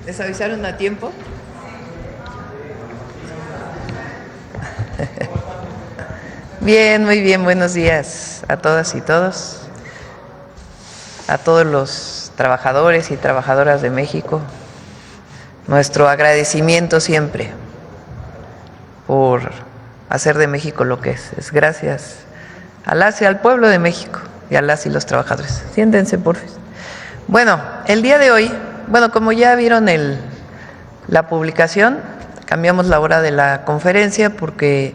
¿Les avisaron a tiempo? Bien, muy bien, buenos días a todas y todos, a todos los trabajadores y trabajadoras de México. Nuestro agradecimiento siempre por hacer de México lo que es gracias a las y al pueblo de México y a las y los trabajadores. Siéntense, por favor. Bueno, el día de hoy, como ya vieron la publicación, cambiamos la hora de la conferencia porque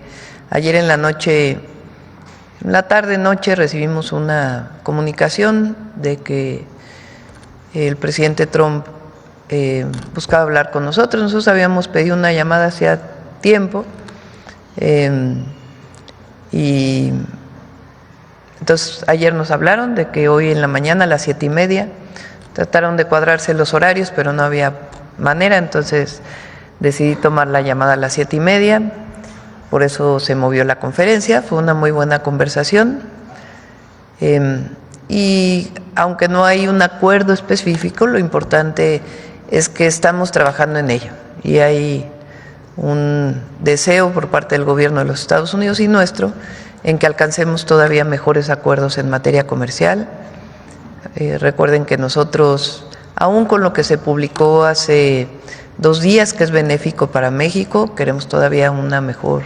ayer en la noche, en la tarde-noche, recibimos una comunicación de que el presidente Trump buscaba hablar con nosotros. Nosotros habíamos pedido una llamada hacía tiempo y entonces ayer nos hablaron de que hoy en la mañana a las 7:30 trataron de cuadrarse los horarios, pero no había manera, entonces decidí tomar la llamada a las 7:30, por eso se movió la conferencia. Fue una muy buena conversación y aunque no hay un acuerdo específico, lo importante es que estamos trabajando en ello y hay un deseo por parte del gobierno de los Estados Unidos y nuestro en que alcancemos todavía mejores acuerdos en materia comercial. Recuerden que nosotros, aún con lo que se publicó hace 2 días, que es benéfico para México, queremos todavía una mejor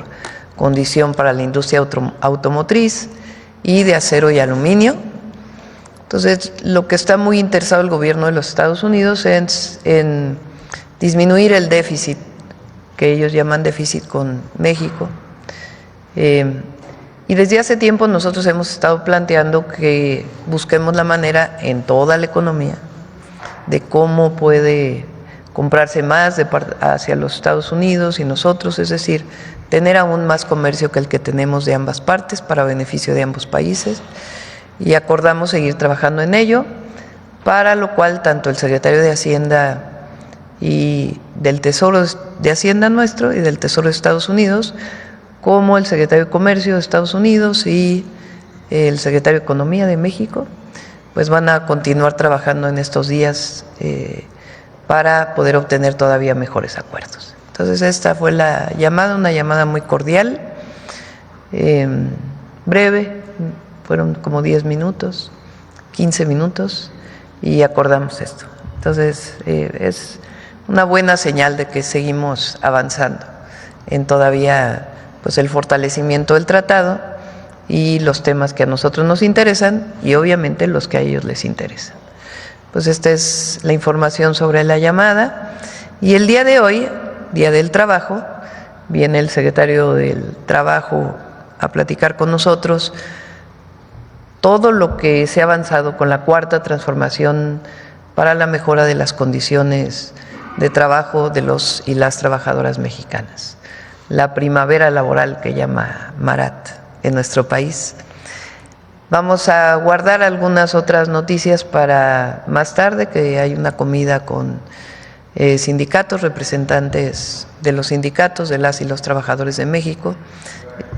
condición para la industria automotriz y de acero y aluminio. Entonces, lo que está muy interesado el gobierno de los Estados Unidos es en disminuir el déficit, que ellos llaman déficit con México. Y desde hace tiempo nosotros hemos estado planteando que busquemos la manera en toda la economía de cómo puede comprarse más hacia los Estados Unidos y nosotros, es decir, tener aún más comercio que el que tenemos de ambas partes para beneficio de ambos países, y acordamos seguir trabajando en ello, para lo cual tanto el secretario de Hacienda y del Tesoro de Hacienda nuestro y del Tesoro de Estados Unidos, como el secretario de Comercio de Estados Unidos y el secretario de Economía de México, pues van a continuar trabajando en estos días para poder obtener todavía mejores acuerdos. Entonces esta fue la llamada, una llamada muy cordial, breve, fueron como 10 minutos, 15 minutos y acordamos esto. Entonces es una buena señal de que seguimos avanzando en todavía pues el fortalecimiento del tratado y los temas que a nosotros nos interesan y obviamente los que a ellos les interesan. Pues esta es la información sobre la llamada y el día de hoy, Día del Trabajo, viene el secretario del Trabajo a platicar con nosotros todo lo que se ha avanzado con la cuarta transformación para la mejora de las condiciones de trabajo de los y las trabajadoras mexicanas. La primavera laboral que llama Marat en nuestro país. Vamos a guardar algunas otras noticias para más tarde, que hay una comida con sindicatos, representantes de los sindicatos, de las y los trabajadores de México.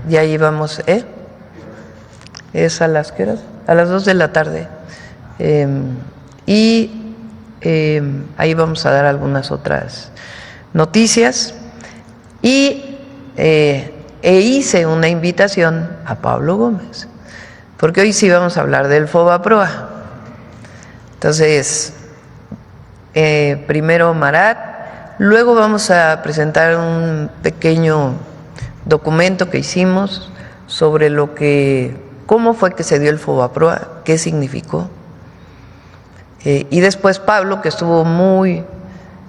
Y ahí vamos, ¿es a las qué horas? A las 2 de la tarde. Ahí vamos a dar algunas otras noticias. Hice una invitación a Pablo Gómez, porque hoy sí vamos a hablar del FOBAPROA. Entonces, primero Marat, luego vamos a presentar un pequeño documento que hicimos sobre cómo fue que se dio el FOBAPROA, qué significó. Y después Pablo, que estuvo muy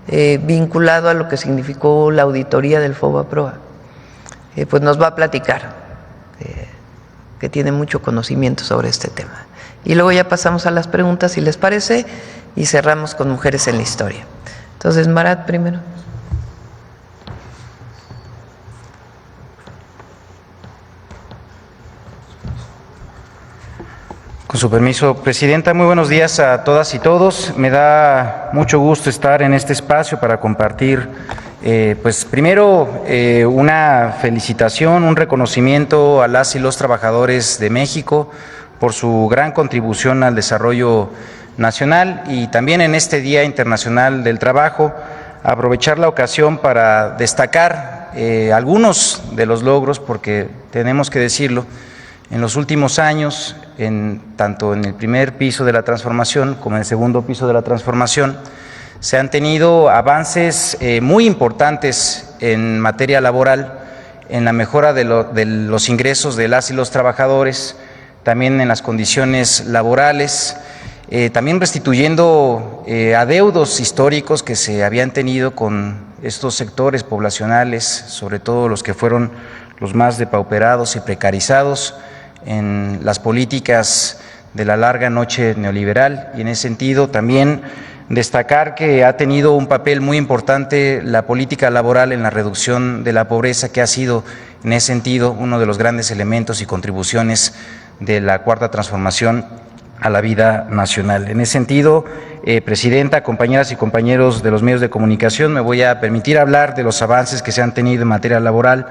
vinculado a lo que significó la auditoría del FOBAPROA, pues nos va a platicar, que tiene mucho conocimiento sobre este tema. Y luego ya pasamos a las preguntas, si les parece, y cerramos con Mujeres en la Historia. Entonces, Marat primero. Con su permiso, Presidenta, muy buenos días a todas y todos. Me da mucho gusto estar en este espacio para compartir, pues primero, una felicitación, un reconocimiento a las y los trabajadores de México por su gran contribución al desarrollo nacional y también en este Día Internacional del Trabajo aprovechar la ocasión para destacar algunos de los logros, porque tenemos que decirlo, en los últimos años, tanto en el primer piso de la transformación como en el segundo piso de la transformación, se han tenido avances muy importantes en materia laboral, en la mejora de los ingresos de las y los trabajadores, también en las condiciones laborales, también restituyendo adeudos históricos que se habían tenido con estos sectores poblacionales, sobre todo los que fueron los más depauperados y precarizados en las políticas de la larga noche neoliberal, y en ese sentido también destacar que ha tenido un papel muy importante la política laboral en la reducción de la pobreza, que ha sido en ese sentido uno de los grandes elementos y contribuciones de la Cuarta Transformación a la vida nacional. En ese sentido, Presidenta, compañeras y compañeros de los medios de comunicación, me voy a permitir hablar de los avances que se han tenido en materia laboral.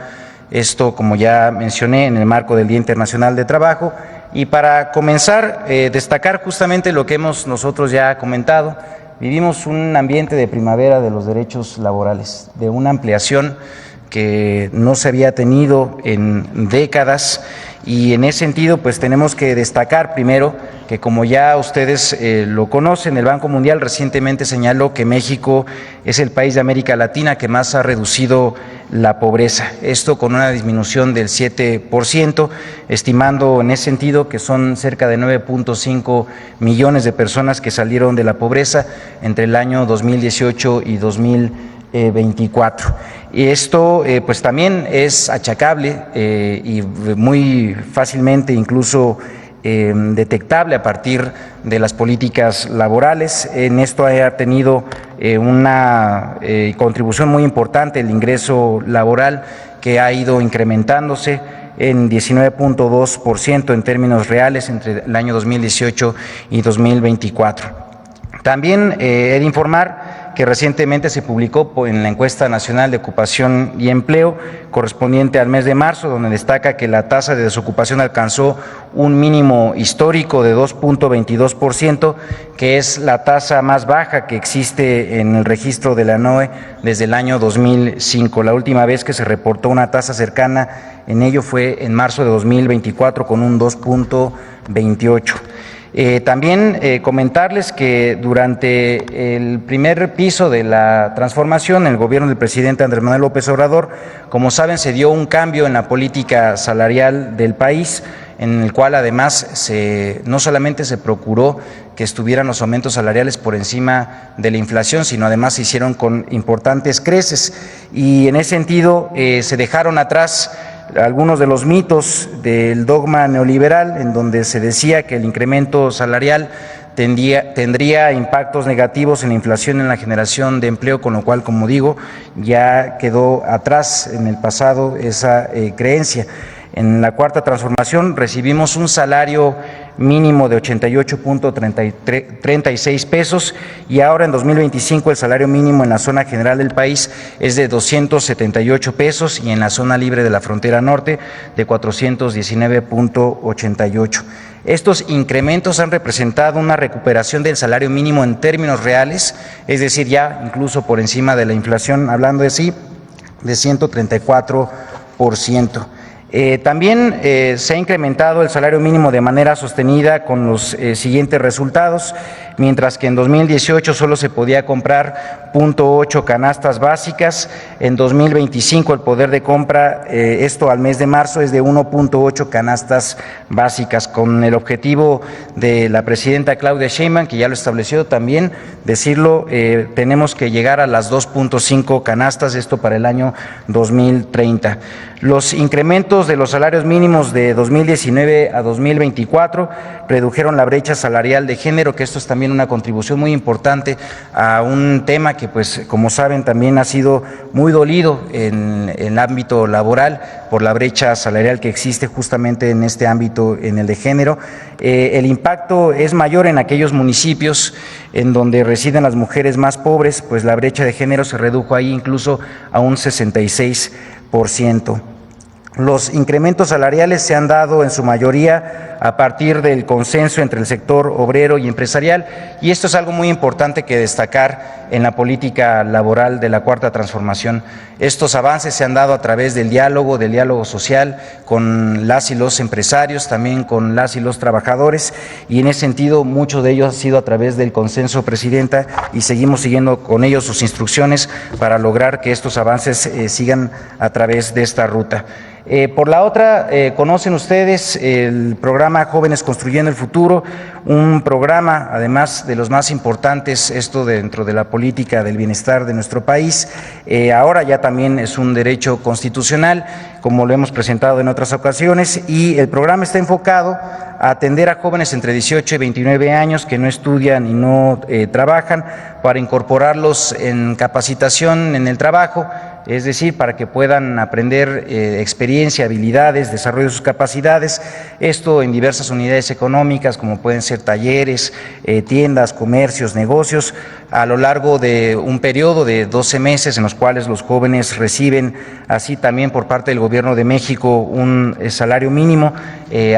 Esto, como ya mencioné, en el marco del Día Internacional de Trabajo. Y para comenzar, destacar justamente lo que hemos nosotros ya comentado. Vivimos un ambiente de primavera de los derechos laborales, de una ampliación que no se había tenido en décadas, y en ese sentido pues tenemos que destacar primero que, como ya ustedes lo conocen, el Banco Mundial recientemente señaló que México es el país de América Latina que más ha reducido la pobreza, esto con una disminución del 7%, estimando en ese sentido que son cerca de 9.5 millones de personas que salieron de la pobreza entre el año 2018 y 2024. Y esto pues también es achacable y muy fácilmente incluso detectable a partir de las políticas laborales. En esto ha tenido una contribución muy importante el ingreso laboral, que ha ido incrementándose en 19.2% en términos reales entre el año 2018 y 2024. También he de informar que recientemente se publicó en la Encuesta Nacional de Ocupación y Empleo correspondiente al mes de marzo, donde destaca que la tasa de desocupación alcanzó un mínimo histórico de 2.22%, que es la tasa más baja que existe en el registro de la NOE desde el año 2005. La última vez que se reportó una tasa cercana en ello fue en marzo de 2024 con un 2.28%. También comentarles que durante el primer piso de la transformación, el gobierno del presidente Andrés Manuel López Obrador, como saben, se dio un cambio en la política salarial del país, en el cual además no solamente se procuró que estuvieran los aumentos salariales por encima de la inflación, sino además se hicieron con importantes creces, y en ese sentido se dejaron atrás algunos de los mitos del dogma neoliberal, en donde se decía que el incremento salarial tendría impactos negativos en la inflación y en la generación de empleo, con lo cual, como digo, ya quedó atrás en el pasado esa creencia. En la Cuarta Transformación recibimos un salario mínimo de 88.36 pesos, y ahora en 2025 el salario mínimo en la zona general del país es de 278 pesos y en la zona libre de la frontera norte de 419.88. Estos incrementos han representado una recuperación del salario mínimo en términos reales, es decir, ya incluso por encima de la inflación, hablando de sí, de 134%. También se ha incrementado el salario mínimo de manera sostenida con los siguientes resultados. Mientras que en 2018 solo se podía comprar 0.8 canastas básicas, en 2025 el poder de compra, esto al mes de marzo, es de 1.8 canastas básicas, con el objetivo de la presidenta Claudia Sheinbaum, que ya lo estableció también, decirlo, tenemos que llegar a las 2.5 canastas, esto para el año 2030. Los incrementos de los salarios mínimos de 2019 a 2024 redujeron la brecha salarial de género, que esto es también una contribución muy importante a un tema que, pues, como saben, también ha sido muy dolido en el ámbito laboral por la brecha salarial que existe justamente en este ámbito, en el de género. El impacto es mayor en aquellos municipios en donde residen las mujeres más pobres, pues la brecha de género se redujo ahí incluso a un 66%. Los incrementos salariales se han dado en su mayoría a partir del consenso entre el sector obrero y empresarial, y esto es algo muy importante que destacar en la política laboral de la Cuarta Transformación. Estos avances se han dado a través del diálogo social con las y los empresarios, también con las y los trabajadores, y en ese sentido mucho de ello ha sido a través del consenso, Presidenta, y seguimos siguiendo con ellos sus instrucciones para lograr que estos avances sigan a través de esta ruta. Por la otra, conocen ustedes el programa Jóvenes Construyendo el Futuro, un programa, además de los más importantes, esto dentro de la política del bienestar de nuestro país. Ahora ya también es un derecho constitucional, como lo hemos presentado en otras ocasiones, y el programa está enfocado a atender a jóvenes entre 18 y 29 años que no estudian y no trabajan, para incorporarlos en capacitación en el trabajo, es decir, para que puedan aprender experiencia, habilidades, desarrollo de sus capacidades, esto en diversas unidades económicas, como pueden ser talleres, tiendas, comercios, negocios, a lo largo de un periodo de 12 meses en los cuales los jóvenes reciben, así también por parte del Gobierno de México, un salario mínimo,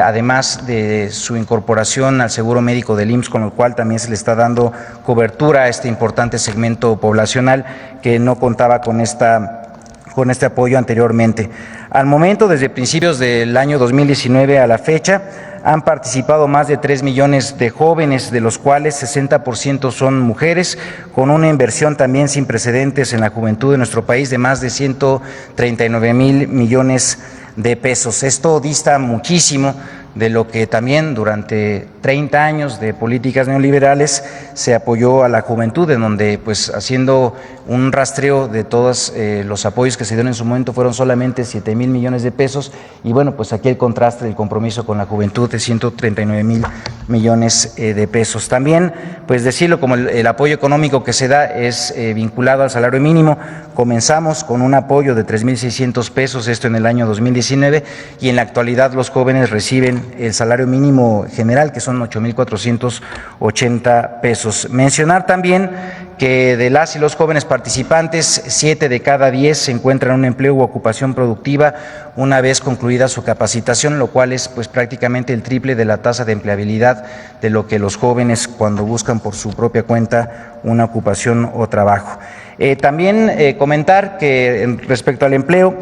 además de su incorporación al seguro médico del IMSS, con lo cual también se le está dando cobertura a este importante segmento poblacional que no contaba con este apoyo anteriormente. Al momento, desde principios del año 2019 a la fecha, han participado más de 3 millones de jóvenes, de los cuales 60% son mujeres, con una inversión también sin precedentes en la juventud de nuestro país de más de 139,000 millones de pesos. Esto dista muchísimo de lo que también durante 30 años de políticas neoliberales se apoyó a la juventud, en donde, pues, haciendo un rastreo de todos los apoyos que se dieron en su momento, fueron solamente 7,000 millones de pesos, y bueno, pues aquí el contraste del compromiso con la juventud de 139,000 millones de pesos. También, pues decirlo, como el apoyo económico que se da es vinculado al salario mínimo. Comenzamos con un apoyo de 3,600 pesos, esto en el año 2019, y en la actualidad los jóvenes reciben el salario mínimo general, que son 8,480 pesos. Mencionar también que de las y los jóvenes participantes, 7 de cada 10 se encuentran en un empleo u ocupación productiva una vez concluida su capacitación, lo cual es, pues, prácticamente el triple de la tasa de empleabilidad de lo que los jóvenes cuando buscan por su propia cuenta una ocupación o trabajo. También comentar que respecto al empleo,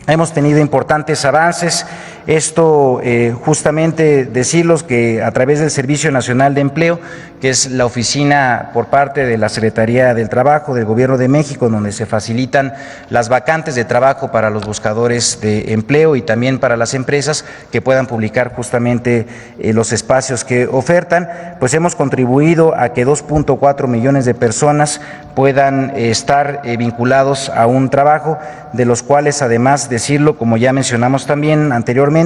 hemos tenido importantes avances. Esto justamente decirlos que a través del Servicio Nacional de Empleo, que es la oficina por parte de la Secretaría del Trabajo del Gobierno de México, donde se facilitan las vacantes de trabajo para los buscadores de empleo y también para las empresas que puedan publicar justamente los espacios que ofertan, pues hemos contribuido a que 2,4 millones de personas puedan estar vinculados a un trabajo, de los cuales, además decirlo, como ya mencionamos también anteriormente,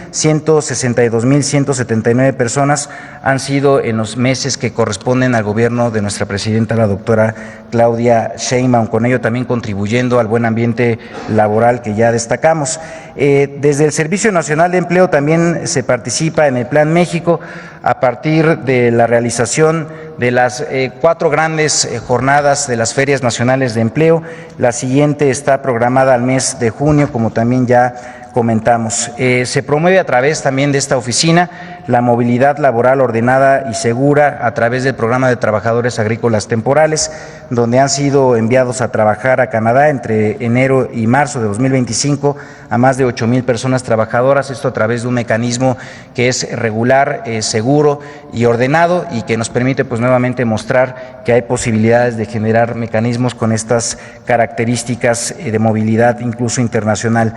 162,179 personas han sido en los meses que corresponden al gobierno de nuestra presidenta, la doctora Claudia Sheinbaum, con ello también contribuyendo al buen ambiente laboral que ya destacamos. Desde el Servicio Nacional de Empleo también se participa en el Plan México a partir de la realización de las 4 grandes jornadas de las Ferias Nacionales de Empleo. La siguiente está programada al mes de junio, como también ya comentamos. Se promueve a través también de esta oficina la movilidad laboral ordenada y segura a través del programa de trabajadores agrícolas temporales, donde han sido enviados a trabajar a Canadá entre enero y marzo de 2025 a más de 8,000 personas trabajadoras, esto a través de un mecanismo que es regular, seguro y ordenado, y que nos permite, pues, nuevamente mostrar que hay posibilidades de generar mecanismos con estas características de movilidad incluso internacional.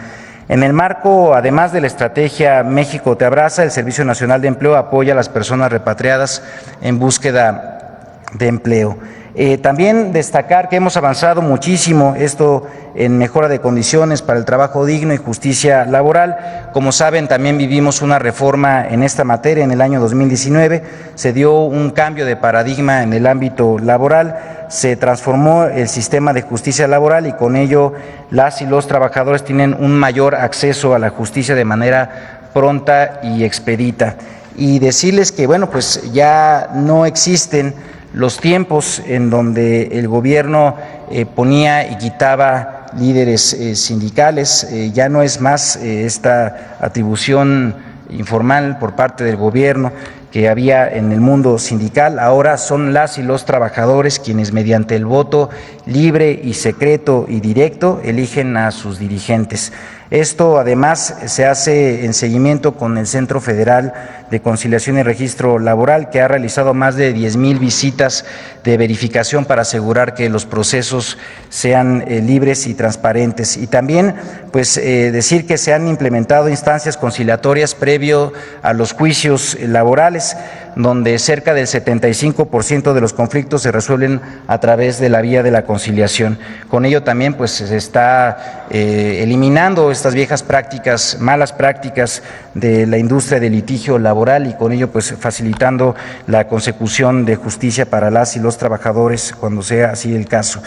En el marco, además de la estrategia México te abraza, el Servicio Nacional de Empleo apoya a las personas repatriadas en búsqueda de empleo. También destacar que hemos avanzado muchísimo esto en mejora de condiciones para el trabajo digno y justicia laboral. Como saben, también vivimos una reforma en esta materia en el año 2019, se dio un cambio de paradigma en el ámbito laboral, se transformó el sistema de justicia laboral y con ello las y los trabajadores tienen un mayor acceso a la justicia de manera pronta y expedita. Y decirles que, bueno, pues ya no existen los tiempos en donde el gobierno ponía y quitaba líderes sindicales. Ya no es más esta atribución informal por parte del gobierno que había en el mundo sindical. Ahora son las y los trabajadores quienes, mediante el voto libre y secreto y directo, eligen a sus dirigentes. Esto además se hace en seguimiento con el Centro Federal de Conciliación y Registro Laboral, que ha realizado más de 10,000 visitas de verificación para asegurar que los procesos sean libres y transparentes. Y también decir que se han implementado instancias conciliatorias previo a los juicios laborales, donde cerca del 75% de los conflictos se resuelven a través de la vía de la conciliación. Con ello también se está eliminando estas viejas prácticas, malas prácticas de la industria del litigio laboral, y con ello facilitando la consecución de justicia para las y los trabajadores cuando sea así el caso.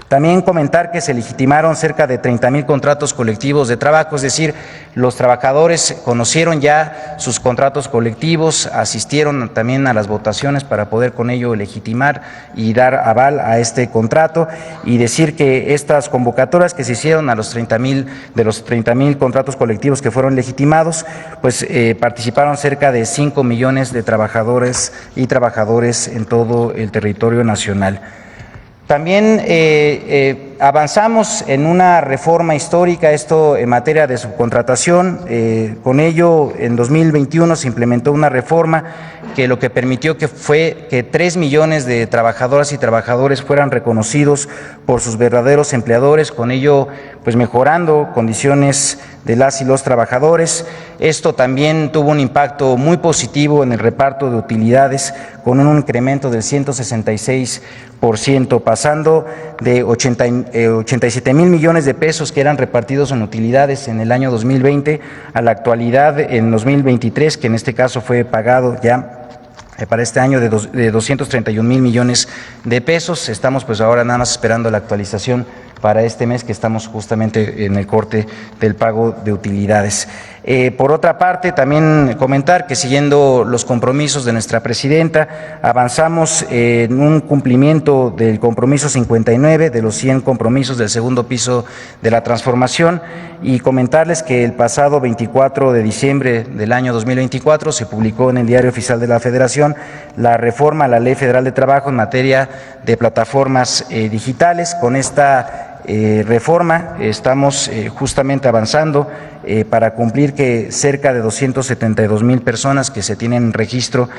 También comentar que se legitimaron cerca de 30,000 contratos colectivos de trabajo, es decir, los trabajadores conocieron ya sus contratos colectivos, asistieron también a las votaciones para poder con ello legitimar y dar aval a este contrato, y decir que estas convocatorias que se hicieron a los 30,000, de los 30,000 contratos colectivos que fueron legitimados, participaron cerca de 5 millones de trabajadores y trabajadores en todo el territorio nacional. También avanzamos en una reforma histórica, esto en materia de subcontratación. Con ello, en 2021 se implementó una reforma que lo que permitió fue que 3 millones de trabajadoras y trabajadores fueran reconocidos por sus verdaderos empleadores, con ello mejorando condiciones de las y los trabajadores. Esto también tuvo un impacto muy positivo en el reparto de utilidades, con un incremento del 166%, pasando de 87,000 millones de pesos que eran repartidos en utilidades en el año 2020 a la actualidad en 2023, que en este caso fue pagado ya para este año de 231,000 millones de pesos. Estamos ahora nada más esperando la actualización para este mes, que estamos justamente en el corte del pago de utilidades. Por otra parte, también comentar que, siguiendo los compromisos de nuestra presidenta, avanzamos en un cumplimiento del compromiso 59 de los 100 compromisos del segundo piso de la transformación, y comentarles que el pasado 24 de diciembre del año 2024 se publicó en el Diario Oficial de la Federación la reforma a la Ley Federal de Trabajo en materia de plataformas digitales. Con esta reforma estamos justamente avanzando para cumplir que cerca de 272,000 personas que se tienen en registro,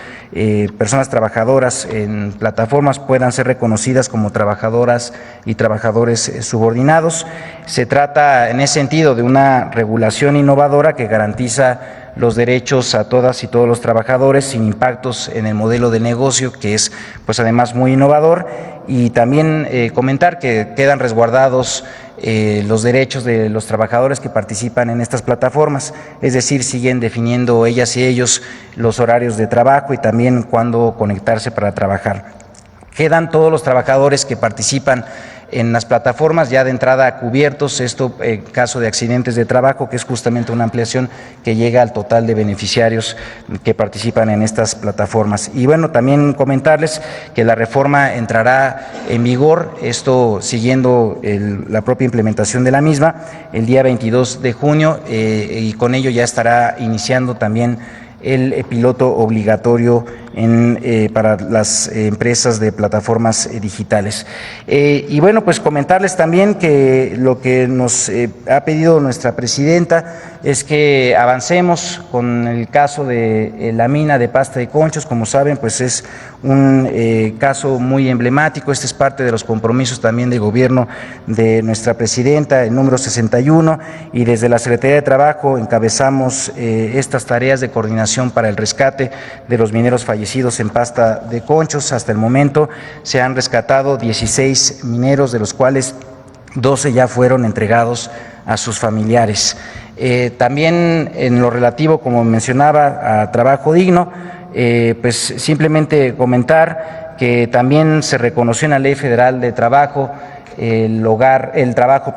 personas trabajadoras en plataformas, puedan ser reconocidas como trabajadoras y trabajadores subordinados. Se trata en ese sentido de una regulación innovadora que garantiza los derechos a todas y todos los trabajadores sin impactos en el modelo de negocio, que es además muy innovador. Y también comentar que quedan resguardados los derechos de los trabajadores que participan en estas plataformas, es decir, siguen definiendo ellas y ellos los horarios de trabajo y también cuándo conectarse para trabajar. Quedan todos los trabajadores que participan en las plataformas ya de entrada cubiertos, esto en caso de accidentes de trabajo, que es justamente una ampliación que llega al total de beneficiarios que participan en estas plataformas. Y también comentarles que la reforma entrará en vigor, esto siguiendo la propia implementación de la misma, el día 22 de junio, y con ello ya estará iniciando también el piloto obligatorio para las empresas de plataformas digitales. Y comentarles también que lo que nos ha pedido nuestra presidenta es que avancemos con el caso de la mina de Pasta de Conchos. Como saben, es un caso muy emblemático. Este es parte de los compromisos también de gobierno de nuestra presidenta, el número 61, y desde la Secretaría de Trabajo encabezamos estas tareas de coordinación para el rescate de los mineros fallecidos en Pasta de Conchos. Hasta el momento se han rescatado 16 mineros, de los cuales 12 ya fueron entregados a sus familiares. También en lo relativo, como mencionaba, a trabajo digno, simplemente comentar que también se reconoció en la Ley Federal de Trabajo el trabajo,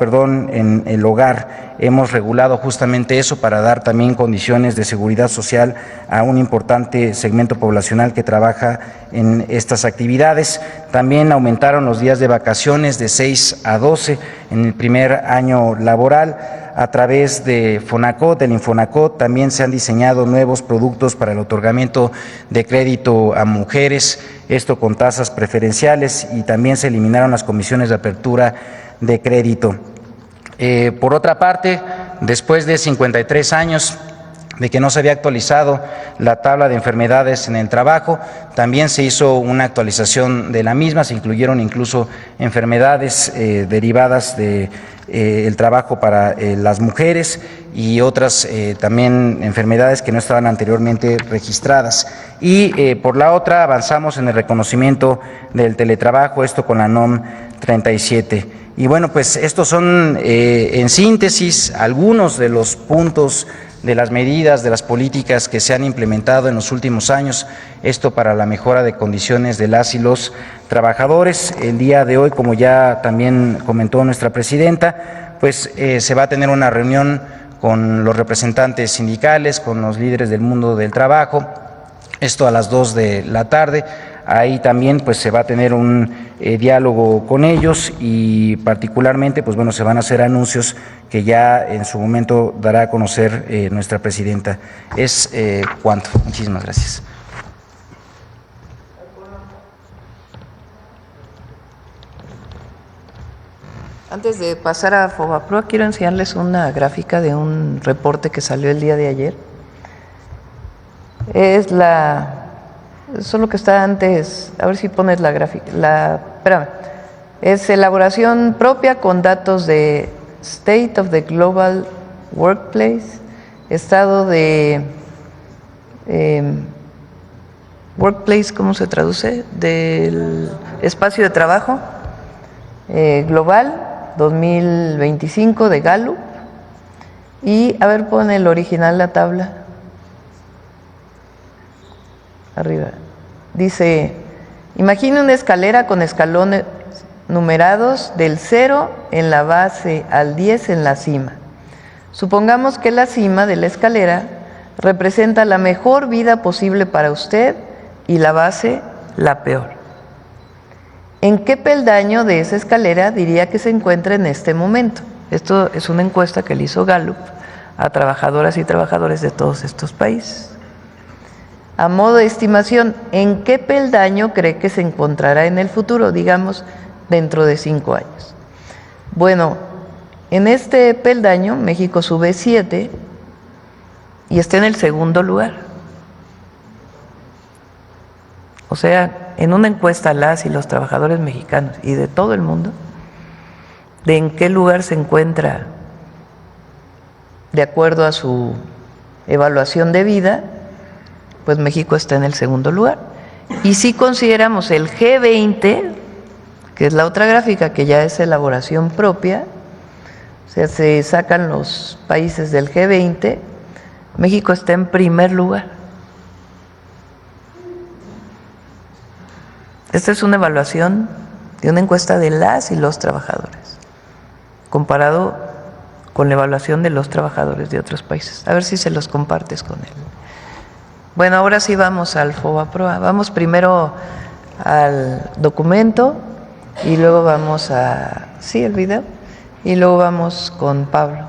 en el hogar. Hemos regulado justamente eso para dar también condiciones de seguridad social a un importante segmento poblacional que trabaja en estas actividades. También aumentaron los días de vacaciones de 6 a 12 en el primer año laboral. A través de Fonacot, del Infonacot, también se han diseñado nuevos productos para el otorgamiento de crédito a mujeres, esto con tasas preferenciales, y también se eliminaron las comisiones de apertura de crédito. Por otra parte, después de 53 años de que no se había actualizado la tabla de enfermedades en el trabajo, también se hizo una actualización de la misma, se incluyeron incluso enfermedades derivadas de el trabajo para las mujeres y otras también enfermedades que no estaban anteriormente registradas. Y por la otra, avanzamos en el reconocimiento del teletrabajo, esto con la NOM 37. Y bueno, pues estos son en síntesis algunos de los puntos de las medidas, de las políticas que se han implementado en los últimos años, esto para la mejora de condiciones de las y los trabajadores. El día de hoy, como ya también comentó nuestra presidenta, pues se va a tener una reunión con los representantes sindicales, con los líderes del mundo del trabajo, esto a las 2 de la tarde. Ahí también pues se va a tener un diálogo con ellos y particularmente pues bueno, se van a hacer anuncios que ya en su momento dará a conocer nuestra presidenta. Es cuanto. Muchísimas gracias. Antes de pasar a FOBAPROA, quiero enseñarles una gráfica de un reporte que salió el día de ayer. Eso es lo que está antes, a ver si pones la gráfica, espérame, es elaboración propia con datos de State of the Global Workplace, estado de Workplace, ¿cómo se traduce? Del espacio de trabajo global 2025 de Gallup. Y a ver, pon el original, la tabla. Arriba. Dice, imagine una escalera con escalones numerados del 0 en la base al 10 en la cima. Supongamos que la cima de la escalera representa la mejor vida posible para usted y la base la peor. ¿En qué peldaño de esa escalera diría que se encuentra en este momento? Esto es una encuesta que le hizo Gallup a trabajadoras y trabajadores de todos estos países. A modo de estimación, ¿en qué peldaño cree que se encontrará en el futuro, digamos, dentro de 5 años? Bueno, en este peldaño México sube 7 y está en el segundo lugar. O sea, en una encuesta a las y los trabajadores mexicanos y de todo el mundo, de en qué lugar se encuentra de acuerdo a su evaluación de vida, pues México está en el segundo lugar. Y si consideramos el G20, que es la otra gráfica que ya es elaboración propia, o sea, se sacan los países del G20, México está en primer lugar. Esta es una evaluación de una encuesta de las y los trabajadores, comparado con la evaluación de los trabajadores de otros países. A ver si se los compartes con él. Bueno, ahora sí vamos al FOBAPROA. Vamos primero al documento y luego vamos a, sí, el video, y luego vamos con Pablo.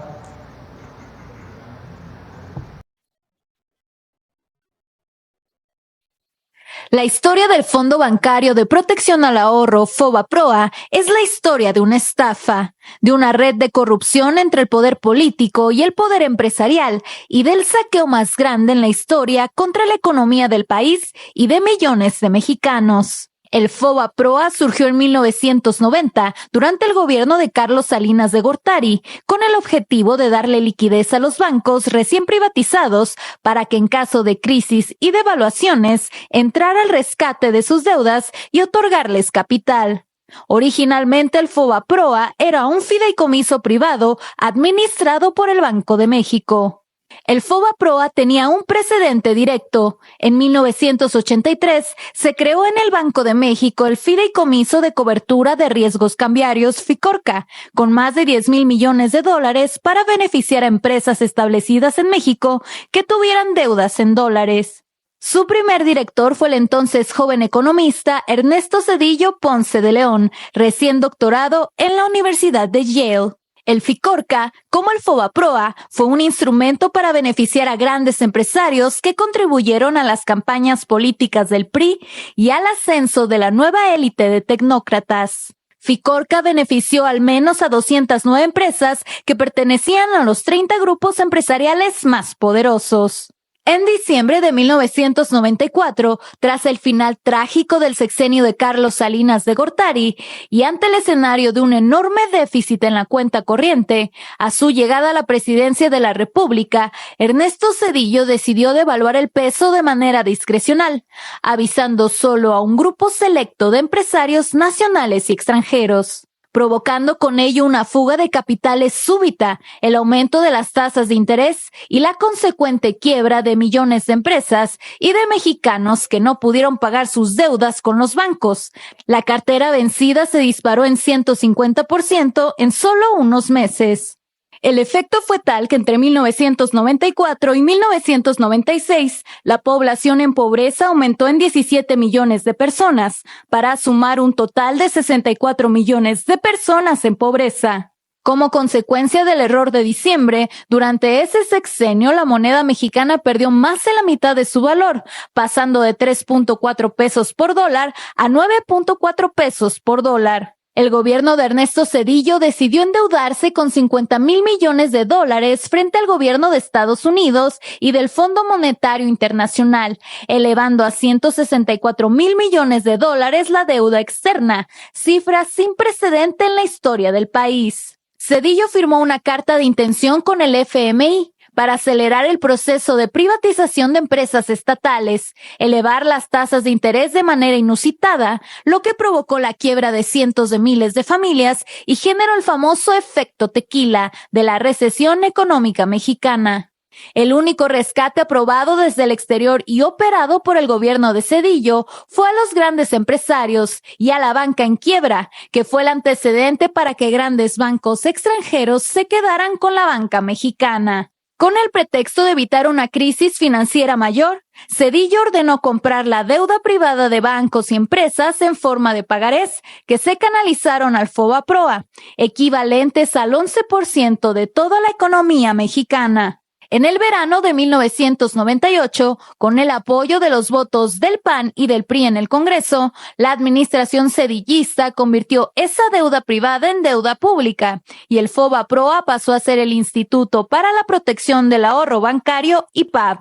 La historia del Fondo Bancario de Protección al Ahorro, FOBAPROA, es la historia de una estafa, de una red de corrupción entre el poder político y el poder empresarial y del saqueo más grande en la historia contra la economía del país y de millones de mexicanos. El FOBAPROA surgió en 1990 durante el gobierno de Carlos Salinas de Gortari, con el objetivo de darle liquidez a los bancos recién privatizados para que en caso de crisis y devaluaciones entrara al rescate de sus deudas y otorgarles capital. Originalmente el FOBAPROA era un fideicomiso privado administrado por el Banco de México. El FOBAPROA tenía un precedente directo. En 1983 se creó en el Banco de México el Fideicomiso de Cobertura de Riesgos Cambiarios FICORCA, con más de 10,000 millones de dólares para beneficiar a empresas establecidas en México que tuvieran deudas en dólares. Su primer director fue el entonces joven economista Ernesto Zedillo Ponce de León, recién doctorado en la Universidad de Yale. El FICORCA, como el FOBAPROA, fue un instrumento para beneficiar a grandes empresarios que contribuyeron a las campañas políticas del PRI y al ascenso de la nueva élite de tecnócratas. FICORCA benefició al menos a 209 empresas que pertenecían a los 30 grupos empresariales más poderosos. En diciembre de 1994, tras el final trágico del sexenio de Carlos Salinas de Gortari y ante el escenario de un enorme déficit en la cuenta corriente, a su llegada a la presidencia de la República, Ernesto Zedillo decidió devaluar el peso de manera discrecional, avisando solo a un grupo selecto de empresarios nacionales y extranjeros, provocando con ello una fuga de capitales súbita, el aumento de las tasas de interés y la consecuente quiebra de millones de empresas y de mexicanos que no pudieron pagar sus deudas con los bancos. La cartera vencida se disparó en 150% en solo unos meses. El efecto fue tal que entre 1994 y 1996, la población en pobreza aumentó en 17 millones de personas, para sumar un total de 64 millones de personas en pobreza. Como consecuencia del error de diciembre, durante ese sexenio la moneda mexicana perdió más de la mitad de su valor, pasando de 3.4 pesos por dólar a 9.4 pesos por dólar. El gobierno de Ernesto Zedillo decidió endeudarse con 50,000 millones de dólares frente al gobierno de Estados Unidos y del Fondo Monetario Internacional, elevando a 164,000 millones de dólares la deuda externa, cifra sin precedente en la historia del país. Zedillo firmó una carta de intención con el FMI para acelerar el proceso de privatización de empresas estatales, elevar las tasas de interés de manera inusitada, lo que provocó la quiebra de cientos de miles de familias y generó el famoso efecto tequila de la recesión económica mexicana. El único rescate aprobado desde el exterior y operado por el gobierno de Zedillo fue a los grandes empresarios y a la banca en quiebra, que fue el antecedente para que grandes bancos extranjeros se quedaran con la banca mexicana. Con el pretexto de evitar una crisis financiera mayor, Zedillo ordenó comprar la deuda privada de bancos y empresas en forma de pagarés que se canalizaron al FOBAPROA, equivalentes al 11% de toda la economía mexicana. En el verano de 1998, con el apoyo de los votos del PAN y del PRI en el Congreso, la administración zedillista convirtió esa deuda privada en deuda pública y el FOBAPROA pasó a ser el Instituto para la Protección del Ahorro Bancario, IPAB,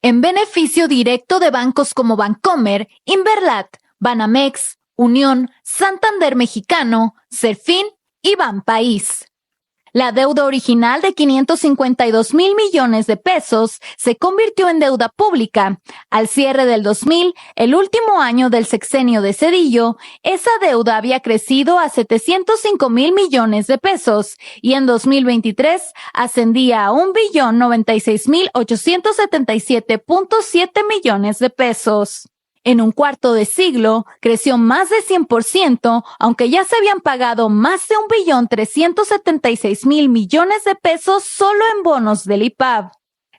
en beneficio directo de bancos como Bancomer, Inverlat, Banamex, Unión, Santander Mexicano, Serfín y Banpaís. La deuda original de 552,000 millones de pesos se convirtió en deuda pública. Al cierre del 2000, el último año del sexenio de Zedillo, esa deuda había crecido a 705,000 millones de pesos y en 2023 ascendía a 1,096,877.7 millones de pesos. En un cuarto de siglo, creció más de 100%, aunque ya se habían pagado más de 1,376,000 millones de pesos solo en bonos del IPAB.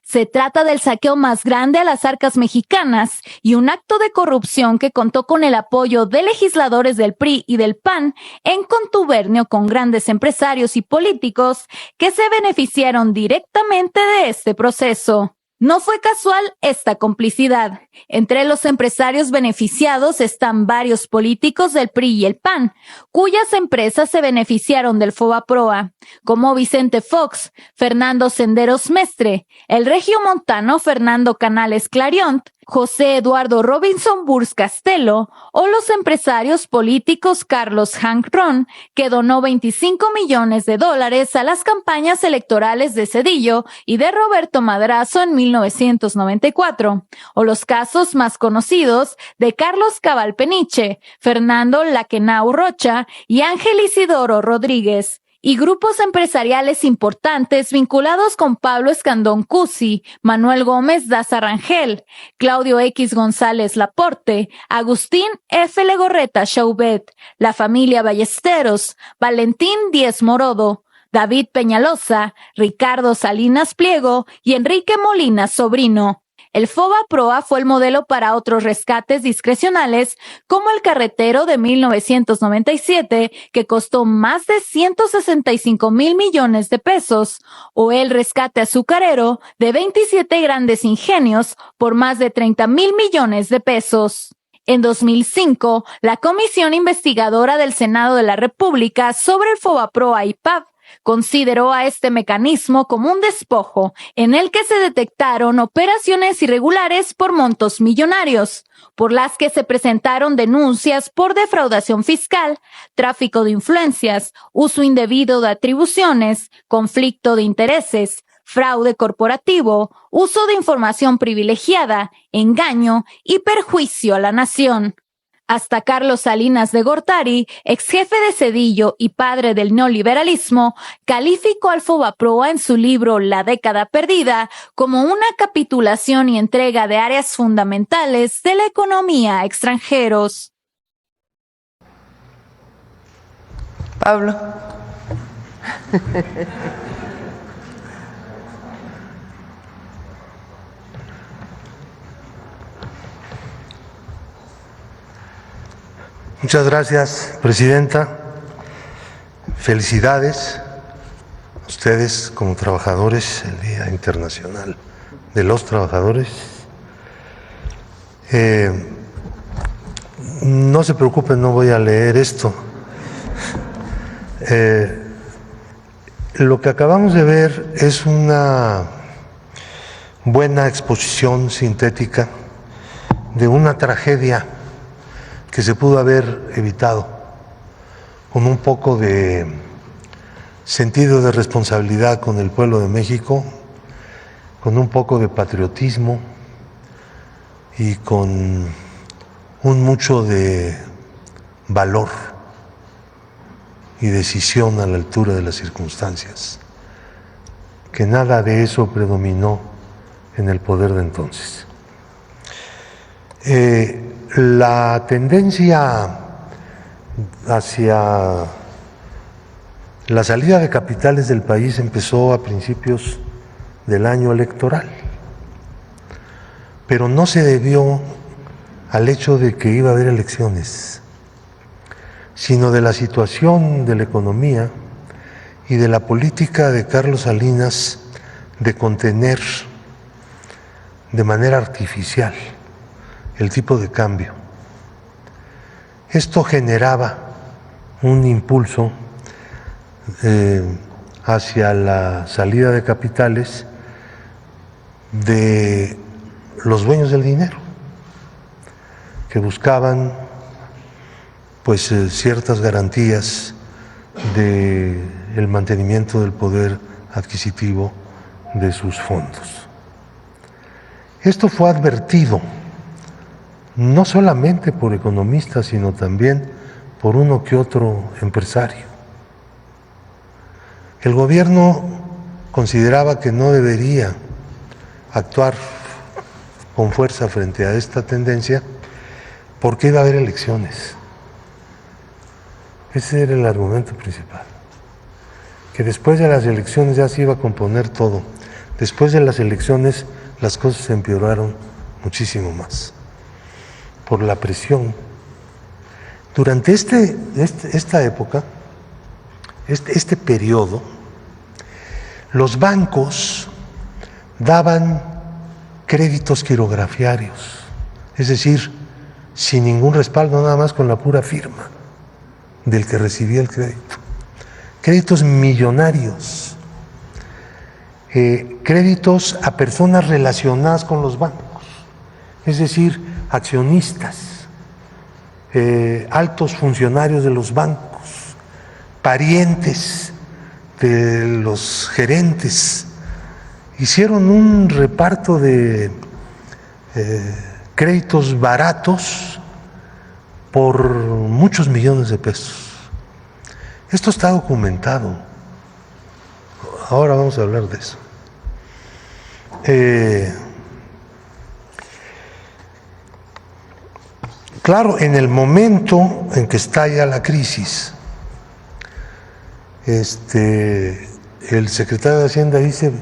Se trata del saqueo más grande a las arcas mexicanas y un acto de corrupción que contó con el apoyo de legisladores del PRI y del PAN en contubernio con grandes empresarios y políticos que se beneficiaron directamente de este proceso. No fue casual esta complicidad. Entre los empresarios beneficiados están varios políticos del PRI y el PAN, cuyas empresas se beneficiaron del FOBAPROA, como Vicente Fox, Fernando Senderos Mestre, el regiomontano Fernando Canales Clariont, José Eduardo Robinson Burs Castelo o los empresarios políticos Carlos Hank Ron, que donó 25 millones de dólares a las campañas electorales de Zedillo y de Roberto Madrazo en 1994, o los casos más conocidos de Carlos Cabal Peniche, Fernando Laquenau Rocha y Ángel Isidoro Rodríguez, y grupos empresariales importantes vinculados con Pablo Escandón Cusi, Manuel Gómez Daza Rangel, Claudio X González Laporte, Agustín F. Legorreta Chaubet, la familia Ballesteros, Valentín Díez Morodo, David Peñalosa, Ricardo Salinas Pliego y Enrique Molina Sobrino. El FOBAPROA fue el modelo para otros rescates discrecionales, como el carretero de 1997, que costó más de 165,000 millones de pesos, o el rescate azucarero de 27 grandes ingenios por más de 30,000 millones de pesos. En 2005, la Comisión Investigadora del Senado de la República sobre el FOBAPROA-IPAB consideró a este mecanismo como un despojo en el que se detectaron operaciones irregulares por montos millonarios, por las que se presentaron denuncias por defraudación fiscal, tráfico de influencias, uso indebido de atribuciones, conflicto de intereses, fraude corporativo, uso de información privilegiada, engaño y perjuicio a la nación. Hasta Carlos Salinas de Gortari, ex jefe de Cedillo y padre del neoliberalismo, calificó al FOBAPROA en su libro La década perdida como una capitulación y entrega de áreas fundamentales de la economía a extranjeros. Pablo. Muchas gracias, Presidenta. Felicidades a ustedes como trabajadores, el Día Internacional de los Trabajadores. No se preocupen, no voy a leer esto. Lo que acabamos de ver es una buena exposición sintética de una tragedia que se pudo haber evitado con un poco de sentido de responsabilidad con el pueblo de México, con un poco de patriotismo y con un mucho de valor y decisión a la altura de las circunstancias, que nada de eso predominó en el poder de entonces. La tendencia hacia la salida de capitales del país empezó a principios del año electoral, pero no se debió al hecho de que iba a haber elecciones, sino de la situación de la economía y de la política de Carlos Salinas de contener de manera artificial el tipo de cambio. Esto generaba un impulso hacia la salida de capitales de los dueños del dinero, que buscaban pues ciertas garantías del mantenimiento del poder adquisitivo de sus fondos. Esto fue advertido no solamente por economistas, sino también por uno que otro empresario. El gobierno consideraba que no debería actuar con fuerza frente a esta tendencia porque iba a haber elecciones. Ese era el argumento principal, que después de las elecciones ya se iba a componer todo. Después de las elecciones las cosas se empeoraron muchísimo más por la presión. Durante esta época, este periodo, los bancos daban créditos quirografiarios, es decir, sin ningún respaldo, nada más con la pura firma del que recibía el crédito. Créditos millonarios, créditos a personas relacionadas con los bancos, es decir, accionistas, altos funcionarios de los bancos, parientes de los gerentes. Hicieron un reparto de créditos baratos por muchos millones de pesos. Esto está documentado. ahora vamos a hablar de eso. Claro, en el momento en que estalla la crisis, el secretario de Hacienda dice,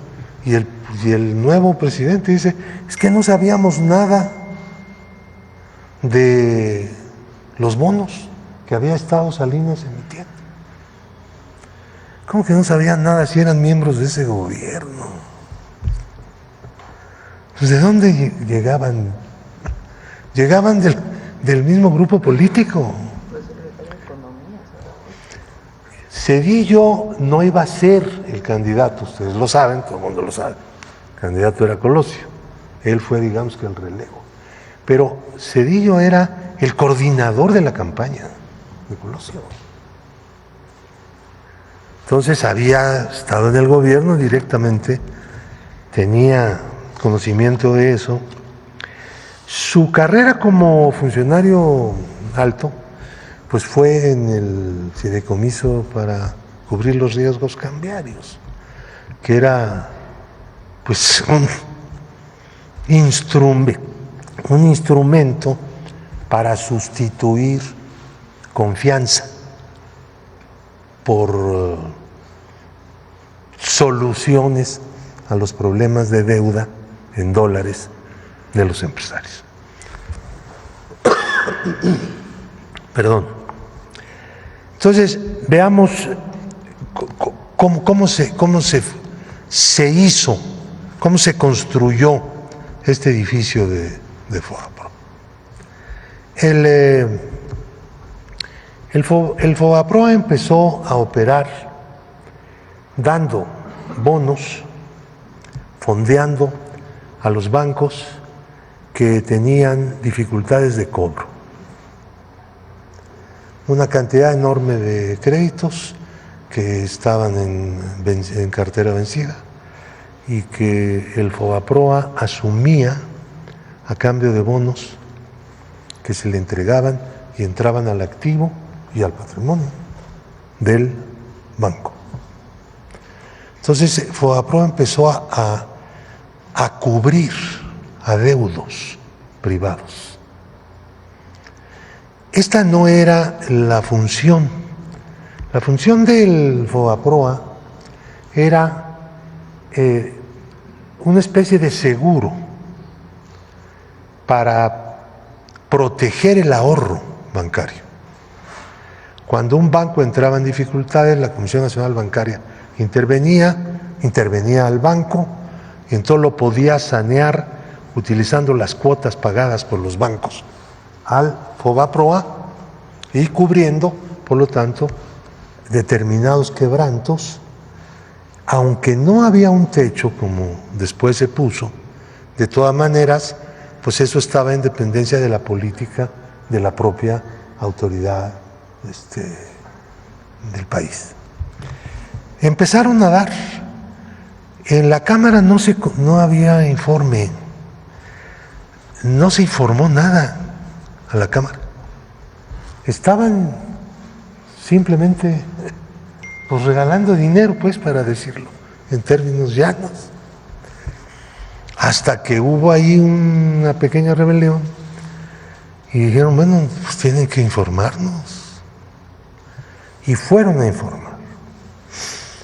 y el nuevo presidente dice, es que no sabíamos nada de los bonos que había estado Salinas emitiendo. ¿Cómo que no sabían nada si eran miembros de ese gobierno? Pues ¿de dónde llegaban? Llegaban del mismo grupo político. Zedillo no iba a ser el candidato, ustedes lo saben, todo el mundo lo sabe. El candidato era Colosio. Él fue, digamos que, el relevo. Pero Zedillo era el coordinador de la campaña de Colosio. Entonces había estado en el gobierno directamente, tenía conocimiento de eso. Su carrera como funcionario alto, pues fue en el fideicomiso para cubrir los riesgos cambiarios, que era pues un instrumento para sustituir confianza por soluciones a los problemas de deuda en dólares de los empresarios. Perdón. Entonces, veamos cómo se hizo, cómo construyó este edificio de FOBAPROA. El FOBAPROA empezó a operar dando bonos, fondeando a los bancos que tenían dificultades de cobro. Una cantidad enorme de créditos que estaban en cartera vencida y que el FOBAPROA asumía a cambio de bonos que se le entregaban y entraban al activo y al patrimonio del banco. Entonces, FOBAPROA empezó a cubrir adeudos privados. Esta no era la función. La función del FOBAPROA era una especie de seguro para proteger el ahorro bancario. Cuando un banco entraba en dificultades, la Comisión Nacional Bancaria intervenía al banco y entonces lo podía sanear utilizando las cuotas pagadas por los bancos al FOBAPROA y cubriendo, por lo tanto, determinados quebrantos, aunque no había un techo como después se puso, de todas maneras, pues eso estaba en dependencia de la política de la propia autoridad del país. Empezaron a dar. En la Cámara no había informe, no se informó nada a la Cámara. Estaban simplemente pues regalando dinero, pues, para decirlo en términos llanos. Hasta que hubo ahí una pequeña rebelión y dijeron, bueno, pues tienen que informarnos. Y fueron a informar.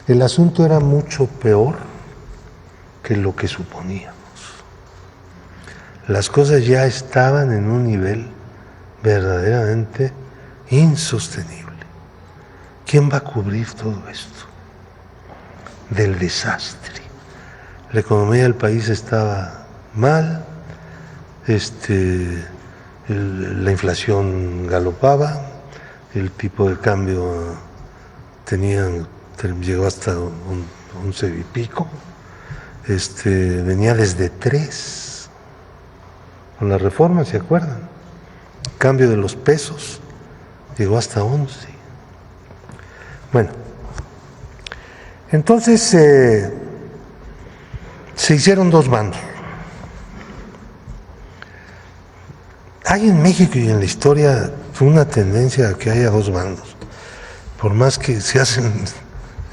El asunto era mucho peor que lo que suponíamos. Las cosas ya estaban en un nivel verdaderamente insostenible. ¿Quién va a cubrir todo esto? Del desastre. La economía del país estaba mal, la inflación galopaba, el tipo de cambio llegó hasta 11 y pico, venía desde 3 con la reforma, ¿se acuerdan? El cambio de los pesos llegó hasta 11. Bueno, entonces se hicieron dos bandos. Hay en México y en la historia una tendencia a que haya dos bandos, por más que se hacen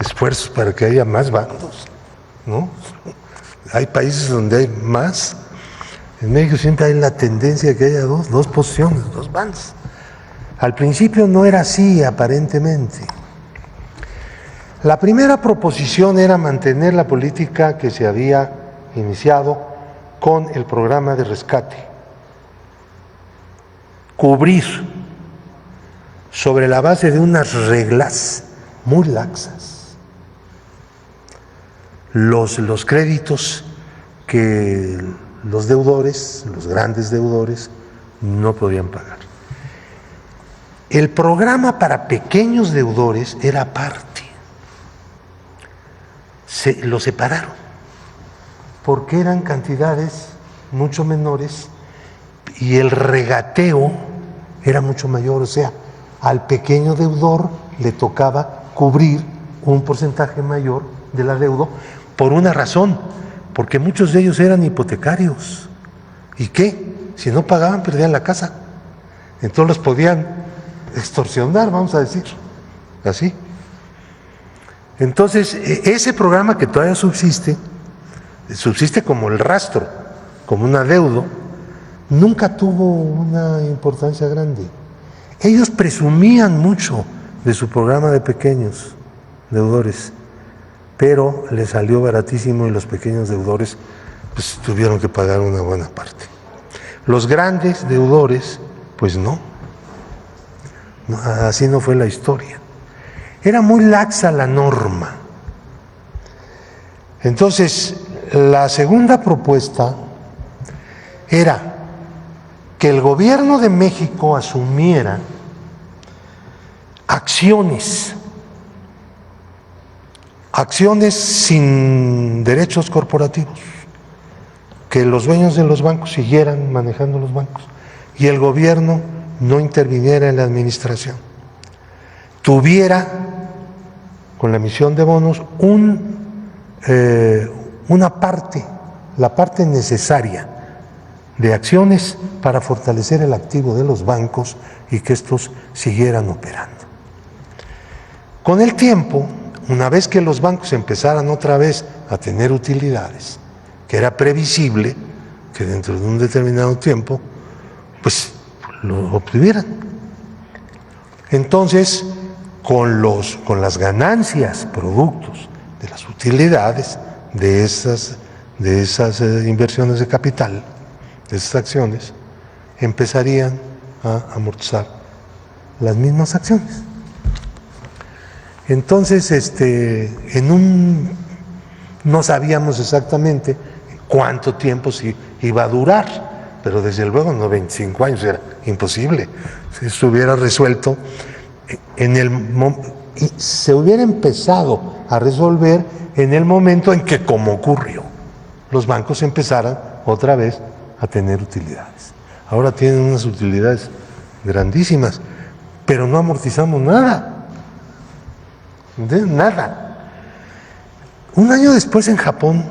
esfuerzos para que haya más bandos, ¿no? Hay países donde hay más. En México siempre hay la tendencia a que haya dos posiciones, dos bandos. Al principio no era así, aparentemente. La primera proposición era mantener la política que se había iniciado con el programa de rescate. Cubrir sobre la base de unas reglas muy laxas los créditos que los deudores, los grandes deudores, no podían pagar. El programa para pequeños deudores era aparte. Lo separaron porque eran cantidades mucho menores y el regateo era mucho mayor, o sea, al pequeño deudor le tocaba cubrir un porcentaje mayor del adeudo por una razón, porque muchos de ellos eran hipotecarios. ¿Y qué? Si no pagaban, perdían la casa. Entonces los podían extorsionar, vamos a decir, así. Entonces, ese programa que todavía subsiste como el rastro, como un adeudo, nunca tuvo una importancia grande. Ellos presumían mucho de su programa de pequeños deudores, pero les salió baratísimo y los pequeños deudores pues tuvieron que pagar una buena parte. Los grandes deudores, pues no, así no fue la historia. Era muy laxa la norma. Entonces, la segunda propuesta era que el gobierno de México asumiera acciones sin derechos corporativos, que los dueños de los bancos siguieran manejando los bancos y el gobierno no interviniera en la administración. Tuviera, con la emisión de bonos, una parte, la parte necesaria de acciones para fortalecer el activo de los bancos y que estos siguieran operando. Con el tiempo, una vez que los bancos empezaran otra vez a tener utilidades, que era previsible que dentro de un determinado tiempo, pues lo obtuvieran. Entonces, con las ganancias, productos de las utilidades de esas inversiones de capital, de esas acciones, empezarían a amortizar las mismas acciones. Entonces, no sabíamos exactamente cuánto tiempo iba a durar, pero desde luego no 25 años, era imposible. Si se hubiera resuelto se hubiera empezado a resolver en el momento en que, como ocurrió, los bancos empezaran otra vez a tener utilidades. Ahora tienen unas utilidades grandísimas, pero no amortizamos nada. Nada. Un año después en Japón,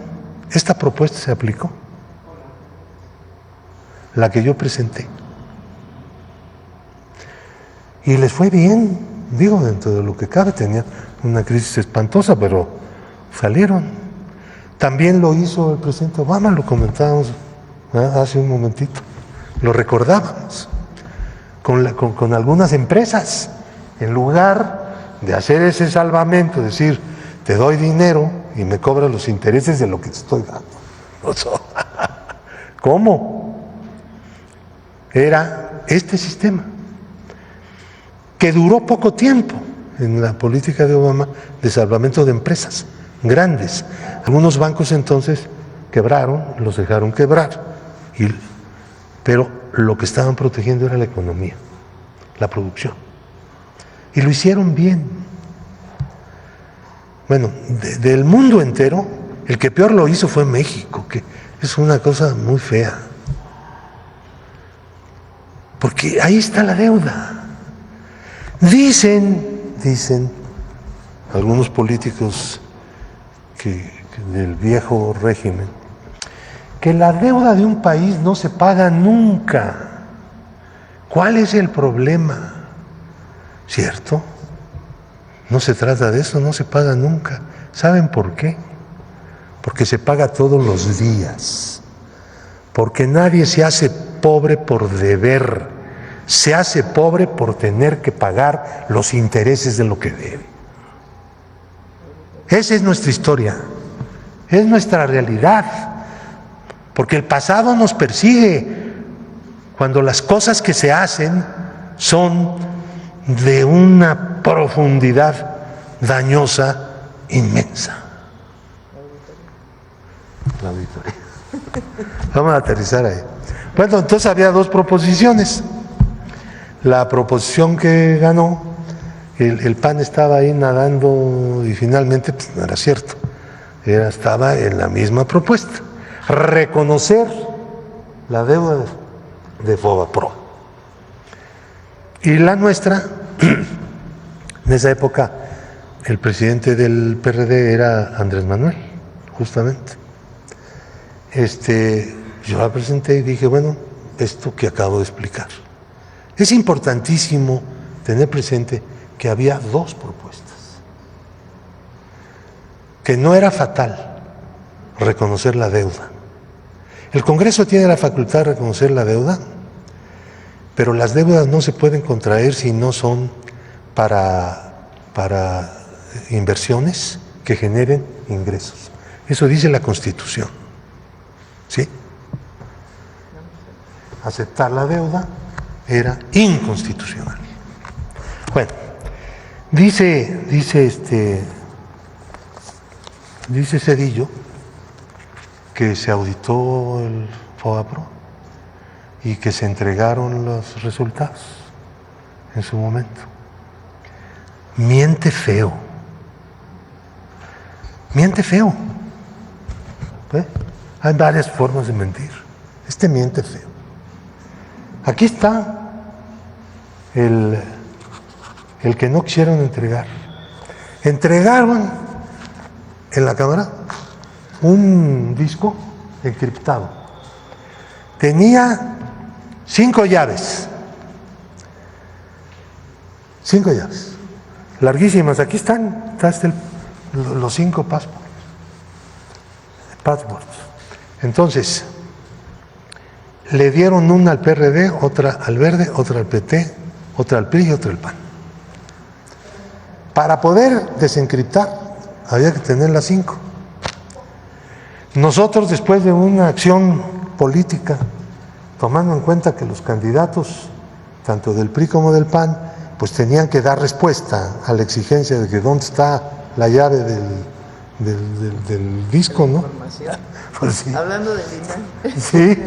esta propuesta se aplicó, la que yo presenté. Y les fue bien, digo, dentro de lo que cabe, tenían una crisis espantosa, pero salieron. También lo hizo el presidente Obama, lo comentábamos hace un momentito, lo recordábamos, con algunas empresas, en lugar de hacer ese salvamento, decir, te doy dinero y me cobras los intereses de lo que te estoy dando. ¿Cómo? Era este sistema, que duró poco tiempo en la política de Obama de salvamento de empresas grandes. Algunos bancos entonces quebraron, los dejaron quebrar, pero lo que estaban protegiendo era la economía, la producción. Y lo hicieron bien. Bueno, del mundo entero, el que peor lo hizo fue México, que es una cosa muy fea. Porque ahí está la deuda. Dicen algunos políticos del viejo régimen, que la deuda de un país no se paga nunca. ¿Cuál es el problema? ¿Cierto? No se trata de eso, no se paga nunca. ¿Saben por qué? Porque se paga todos los días. Porque nadie se hace pobre por deber, se hace pobre por tener que pagar los intereses de lo que debe. Esa es nuestra historia, es nuestra realidad, porque el pasado nos persigue cuando las cosas que se hacen son de una profundidad dañosa inmensa. La auditoría. Vamos a aterrizar ahí. Bueno, entonces había dos proposiciones. La proposición que ganó, el PAN estaba ahí nadando y finalmente pues, no era cierto. Estaba en la misma propuesta. Reconocer la deuda de FOBAPROA. Y la nuestra, en esa época, el presidente del PRD era Andrés Manuel, justamente. Yo la presenté y dije, bueno, esto que acabo de explicar. Es importantísimo tener presente que había dos propuestas, que no era fatal reconocer la deuda. El Congreso tiene la facultad de reconocer la deuda, pero las deudas no se pueden contraer si no son para inversiones que generen ingresos. Eso dice la Constitución. ¿Sí? Aceptar la deuda era inconstitucional. Bueno, dice Zedillo que se auditó el FOBAPROA y que se entregaron los resultados en su momento. Miente feo. Miente feo. ¿Eh? Hay varias formas de mentir. Miente feo. Aquí está el que no quisieron entregar. Entregaron en la Cámara un disco encriptado. Tenía 5 llaves. 5 llaves. Larguísimas. Aquí están los 5 passwords. Entonces, le dieron una al PRD, otra al Verde, otra al PT, otra al PRI y otra al PAN. Para poder desencriptar, había que tener las 5. Nosotros, después de una acción política, tomando en cuenta que los candidatos, tanto del PRI como del PAN, pues tenían que dar respuesta a la exigencia de que dónde está la llave del disco, ¿no? Pues sí. Hablando de INAI. Sí.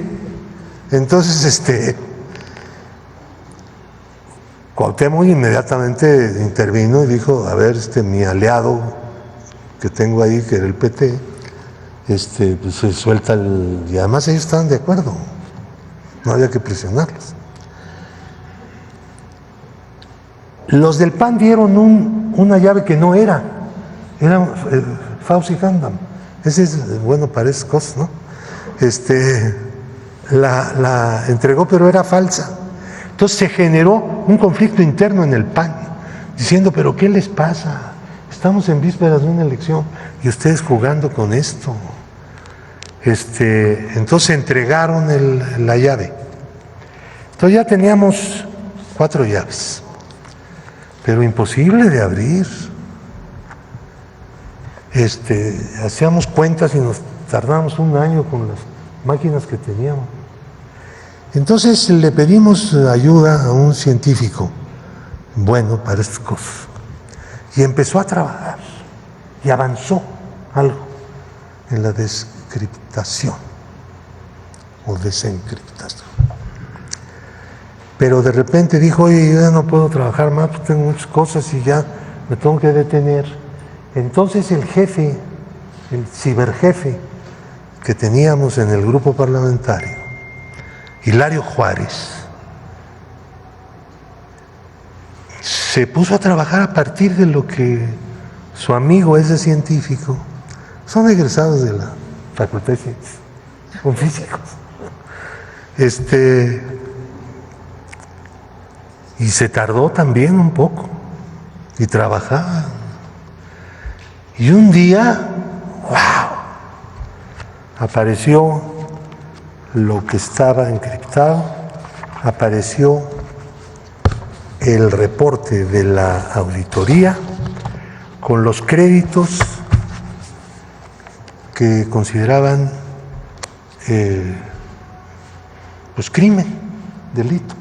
Entonces, Cuauhtémoc inmediatamente intervino y dijo, a ver, mi aliado que tengo ahí, que era el PT, pues se suelta y además ellos estaban de acuerdo, no había que presionarlos. Los del PAN dieron una llave que no era Fauci Handam. Ese es bueno para esas cosas, ¿no? La entregó, pero era falsa. Entonces se generó un conflicto interno en el PAN, diciendo, pero ¿qué les pasa? Estamos en vísperas de una elección y ustedes jugando con esto. Entonces entregaron la llave. Entonces ya teníamos 4 llaves, pero imposible de abrir. Hacíamos cuentas y nos tardamos un año con las máquinas que teníamos. Entonces le pedimos ayuda a un científico bueno para estas cosas y empezó a trabajar y avanzó algo en la descriptación o desencriptación. Pero de repente dijo, oye, yo ya no puedo trabajar más, pues tengo muchas cosas y ya me tengo que detener. Entonces el jefe, el ciberjefe que teníamos en el grupo parlamentario, Hilario Juárez, se puso a trabajar a partir de lo que su amigo ese científico, son egresados de la Facultad de Ciencias, son físicos, y se tardó también un poco, y trabajaba Y un día, ¡wow!, apareció lo que estaba encriptado, apareció el reporte de la auditoría con los créditos que consideraban pues crimen, delito.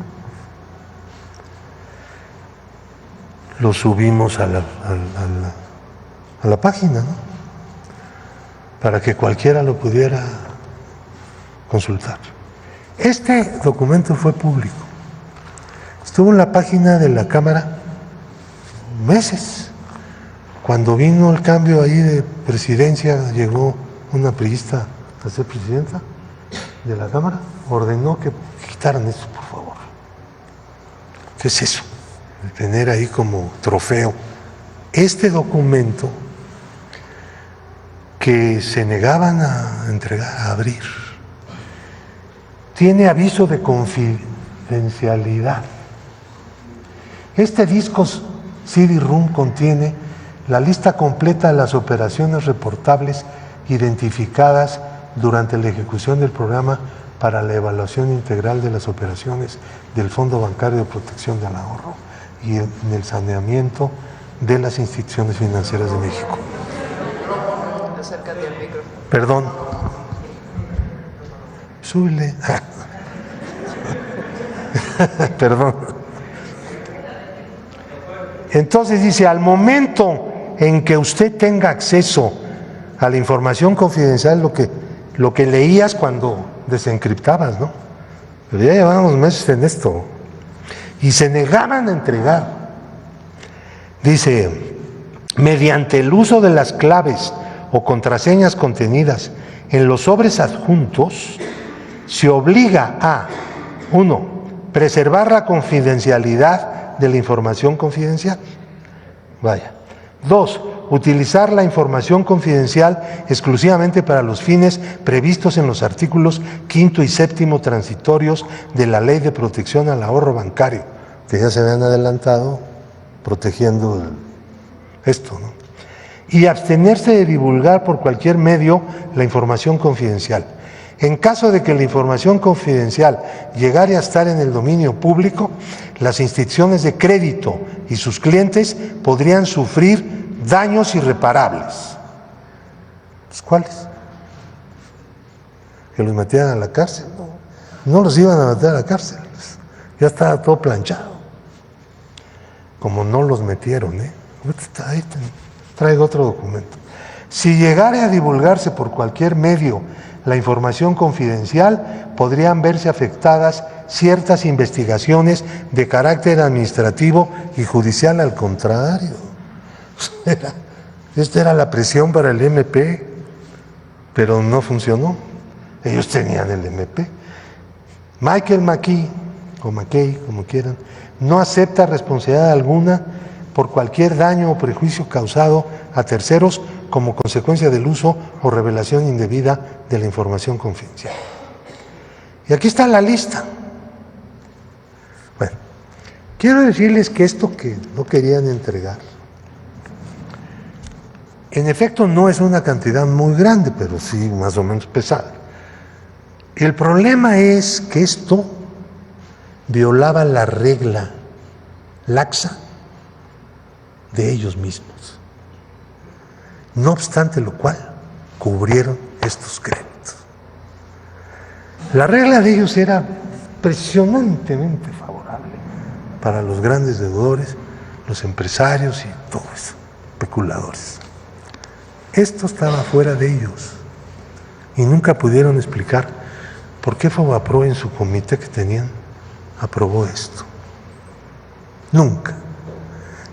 Lo subimos a la página, ¿no?, para que cualquiera lo pudiera consultar. Este documento fue público. Estuvo en la página de la Cámara meses. Cuando vino el cambio ahí de presidencia, llegó una priista a ser presidenta de la Cámara, ordenó que quitaran eso, por favor. ¿Qué es eso? De tener ahí como trofeo este documento que se negaban a entregar, a abrir. Tiene aviso de confidencialidad. Este disco CD-ROM contiene la lista completa de las operaciones reportables identificadas durante la ejecución del programa para la evaluación integral de las operaciones del Fondo Bancario de Protección del Ahorro y en el saneamiento de las instituciones financieras de México. Acércate al micrófono. Perdón. Súbele. Perdón. Entonces dice, al momento en que usted tenga acceso a la información confidencial, lo que leías cuando desencriptabas, ¿no? Pero ya llevábamos meses en esto. Y se negaban a entregar. Dice, mediante el uso de las claves o contraseñas contenidas en los sobres adjuntos, se obliga a, 1, preservar la confidencialidad de la información confidencial. Vaya. 2, utilizar la información confidencial exclusivamente para los fines previstos en los artículos 5 y 7 transitorios de la Ley de Protección al Ahorro Bancario, que ya se habían adelantado protegiendo esto, ¿no? Y abstenerse de divulgar por cualquier medio la información confidencial. En caso de que la información confidencial llegara a estar en el dominio público, las instituciones de crédito y sus clientes podrían sufrir daños irreparables. ¿Pues cuáles? Que los metieran a la cárcel. No los iban a meter a la cárcel. Ya estaba todo planchado. Como no los metieron, Ahí traigo otro documento. Si llegara a divulgarse por cualquier medio la información confidencial, podrían verse afectadas ciertas investigaciones de carácter administrativo y judicial. Al contrario. Esta era la presión para el MP, pero no funcionó. Ellos tenían el MP. Michael McKay, o McKay, como quieran, no acepta responsabilidad alguna por cualquier daño o prejuicio causado a terceros como consecuencia del uso o revelación indebida de la información confidencial. Y aquí está la lista. Bueno, quiero decirles que esto que no querían entregar, en efecto no es una cantidad muy grande, pero sí más o menos pesada. El problema es que esto violaba la regla laxa de ellos mismos. No obstante lo cual, cubrieron estos créditos. La regla de ellos era impresionantemente favorable para los grandes deudores, los empresarios y todo eso, especuladores. Esto estaba fuera de ellos y nunca pudieron explicar por qué Fobaproa en su comité que tenían aprobó esto. Nunca.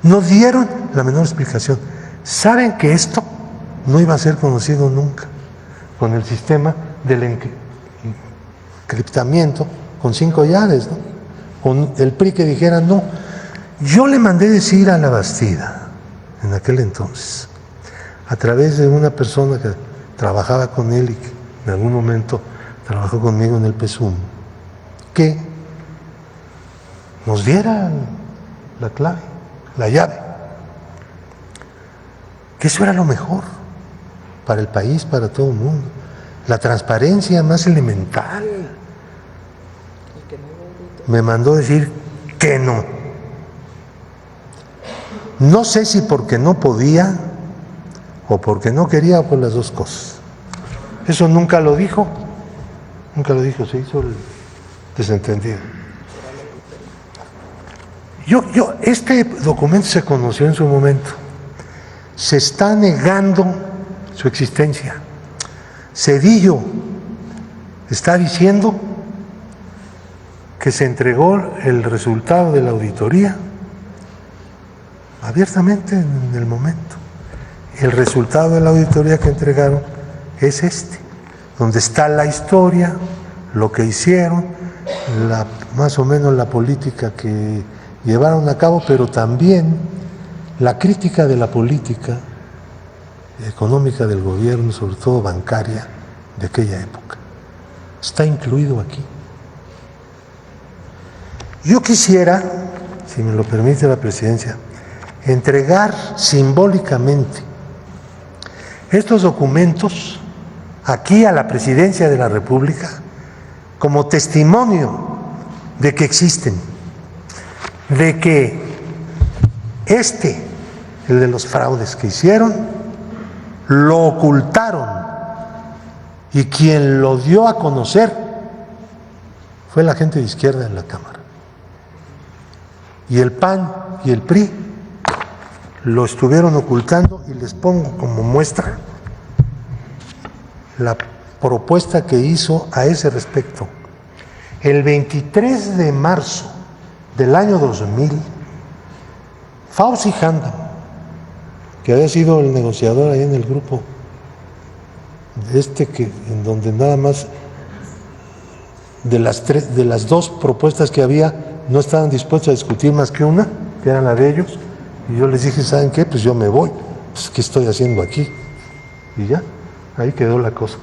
No dieron la menor explicación. Saben que esto no iba a ser conocido nunca con el sistema del encriptamiento con 5 llaves, ¿no? Con el PRI que dijera no. Yo le mandé decir a la Bastida en aquel entonces, a través de una persona que trabajaba con él y que en algún momento trabajó conmigo en el PSUM, que nos diera la clave, la llave. que eso era lo mejor para el país, para todo el mundo. La transparencia más elemental. Me mandó decir que no. No sé si porque no podía o porque no quería o por las dos cosas. Eso nunca lo dijo, se hizo el desentendido. Este documento se conoció en su momento. Se está negando su existencia. Cedillo está diciendo que se entregó el resultado de la auditoría abiertamente en el momento. El resultado de la auditoría que entregaron es este, donde está la historia, lo que hicieron, más o menos la política que llevaron a cabo, pero también la crítica de la política económica del gobierno, sobre todo bancaria, de aquella época. Está incluido aquí. Yo quisiera, si me lo permite la presidencia, entregar simbólicamente estos documentos aquí a la Presidencia de la República como testimonio de que existen, de que el de los fraudes que hicieron, lo ocultaron y quien lo dio a conocer fue la gente de izquierda en la Cámara. Y el PAN y el PRI lo estuvieron ocultando, y les pongo como muestra la propuesta que hizo a ese respecto. El 23 de marzo del año 2000, Fauzi Handam, que había sido el negociador ahí en el grupo, en donde nada más de las dos propuestas que había, no estaban dispuestos a discutir más que una, que era la de ellos, y yo les dije, ¿saben qué? Pues yo me voy, pues ¿qué estoy haciendo aquí? Y ya, ahí quedó la cosa.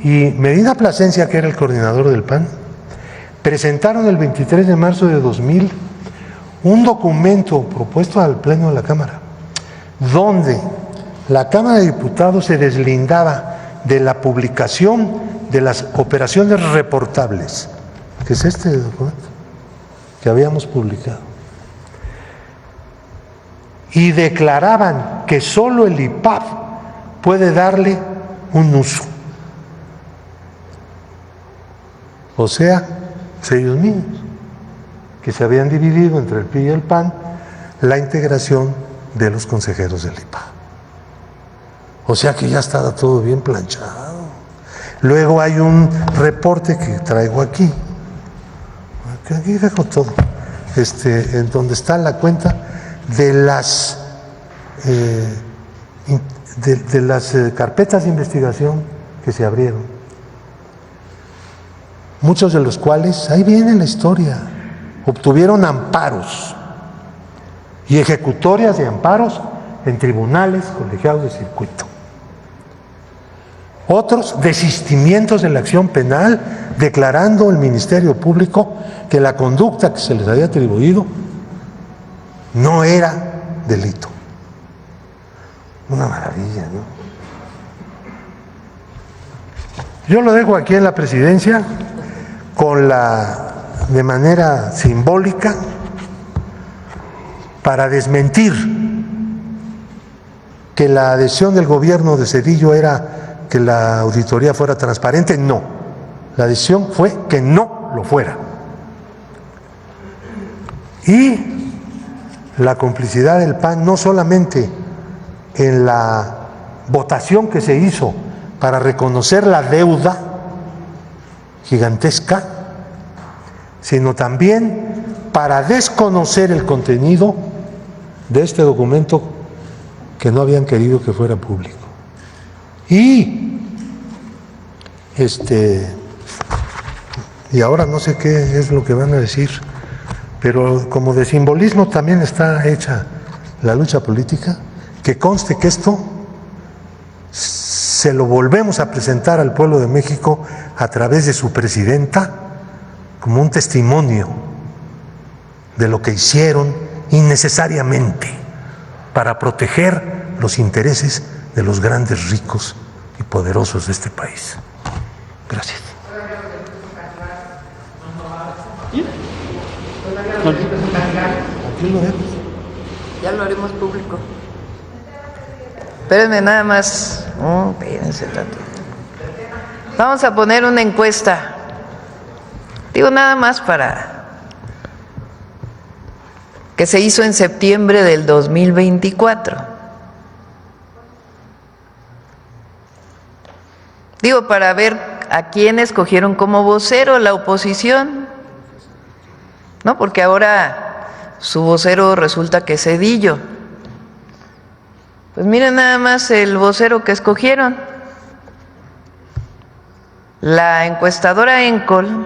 Y Medina Plasencia, que era el coordinador del PAN, presentaron el 23 de marzo de 2000 un documento propuesto al Pleno de la Cámara, donde la Cámara de Diputados se deslindaba de la publicación de las operaciones reportables, que es este documento que habíamos publicado, y declaraban que solo el IPAB puede darle un uso. O sea, ellos mismos, que se habían dividido entre el PRI y el PAN la integración de los consejeros del IPAB. O sea que ya estaba todo bien planchado. Luego hay un reporte que traigo aquí dejo todo, en donde está la cuenta de las carpetas de investigación que se abrieron, muchos de los cuales, ahí viene la historia, obtuvieron amparos y ejecutorias de amparos en tribunales colegiados de circuito. Otros desistimientos de la acción penal, declarando el Ministerio Público que la conducta que se les había atribuido no era delito. Una maravilla, ¿no? Yo lo dejo aquí en la presidencia de manera simbólica para desmentir que la adhesión del gobierno de Cedillo era que la auditoría fuera transparente. No, la decisión fue que no lo fuera. Y la complicidad del PAN no solamente en la votación que se hizo para reconocer la deuda gigantesca, sino también para desconocer el contenido de este documento que no habían querido que fuera público. Y ahora no sé qué es lo que van a decir, pero como de simbolismo también está hecha la lucha política, que conste que esto se lo volvemos a presentar al pueblo de México a través de su presidenta como un testimonio de lo que hicieron innecesariamente para proteger los intereses de los grandes ricos y poderosos de este país. Gracias. Ya lo haremos público. Espérenme nada más. Espérense tanto. Vamos a poner una encuesta. Digo nada más para que se hizo en septiembre del 2024. Digo, para ver a quién escogieron como vocero la oposición, ¿no? Porque ahora su vocero resulta que es Zedillo. Pues miren nada más el vocero que escogieron. La encuestadora Encol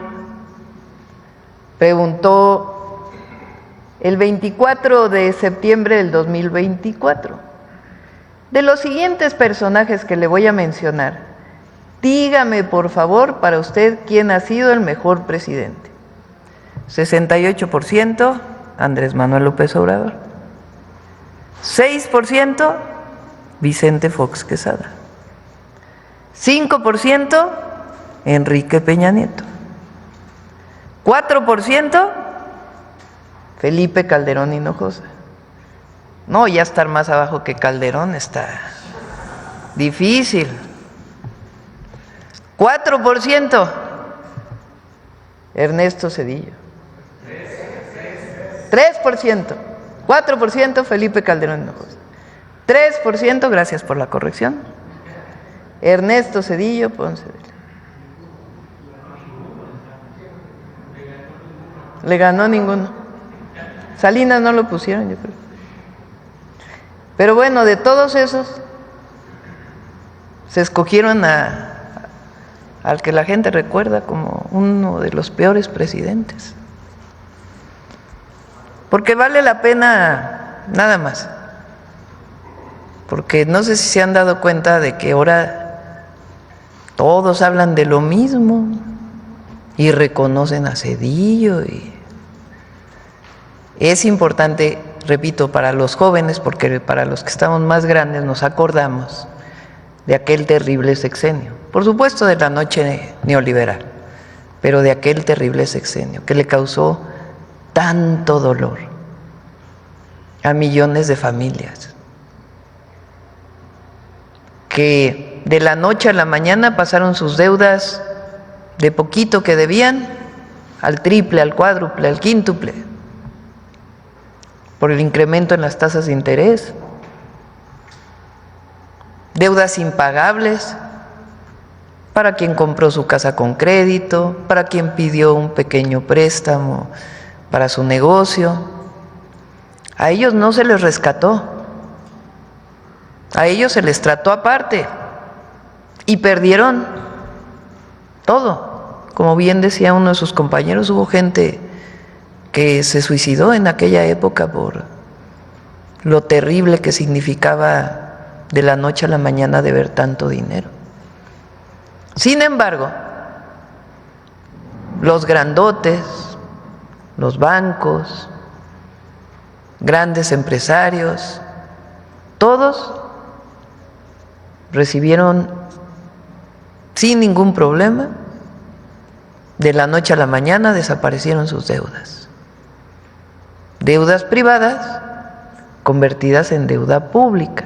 preguntó el 24 de septiembre del 2024, de los siguientes personajes que le voy a mencionar, dígame por favor para usted quién ha sido el mejor presidente. 68% Andrés Manuel López Obrador, 6% Vicente Fox Quesada, 5% Enrique Peña Nieto, 4% Felipe Calderón Hinojosa. No, ya estar más abajo que Calderón está difícil. 4% Ernesto Zedillo. 3%. 4% Felipe Calderón Hinojosa. 3%, gracias por la corrección, Ernesto Zedillo Ponce de León. Le ganó ninguno. Salinas no lo pusieron, yo creo. Pero bueno, de todos esos, se escogieron al que la gente recuerda como uno de los peores presidentes. Porque vale la pena nada más. Porque no sé si se han dado cuenta de que ahora todos hablan de lo mismo y reconocen a Zedillo. Y es importante, repito, para los jóvenes, porque para los que estamos más grandes nos acordamos de aquel terrible sexenio, por supuesto de la noche neoliberal, pero de aquel terrible sexenio que le causó tanto dolor a millones de familias, que de la noche a la mañana pasaron sus deudas de poquito que debían al triple, al cuádruple, al quíntuple, por el incremento en las tasas de interés, deudas impagables para quien compró su casa con crédito, para quien pidió un pequeño préstamo para su negocio. A ellos no se les rescató, a ellos se les trató aparte y perdieron todo. Como bien decía uno de sus compañeros, hubo gente que se suicidó en aquella época por lo terrible que significaba de la noche a la mañana deber tanto dinero. Sin embargo, los grandotes, los bancos, grandes empresarios, todos recibieron sin ningún problema, de la noche a la mañana desaparecieron sus deudas. Deudas privadas convertidas en deuda pública.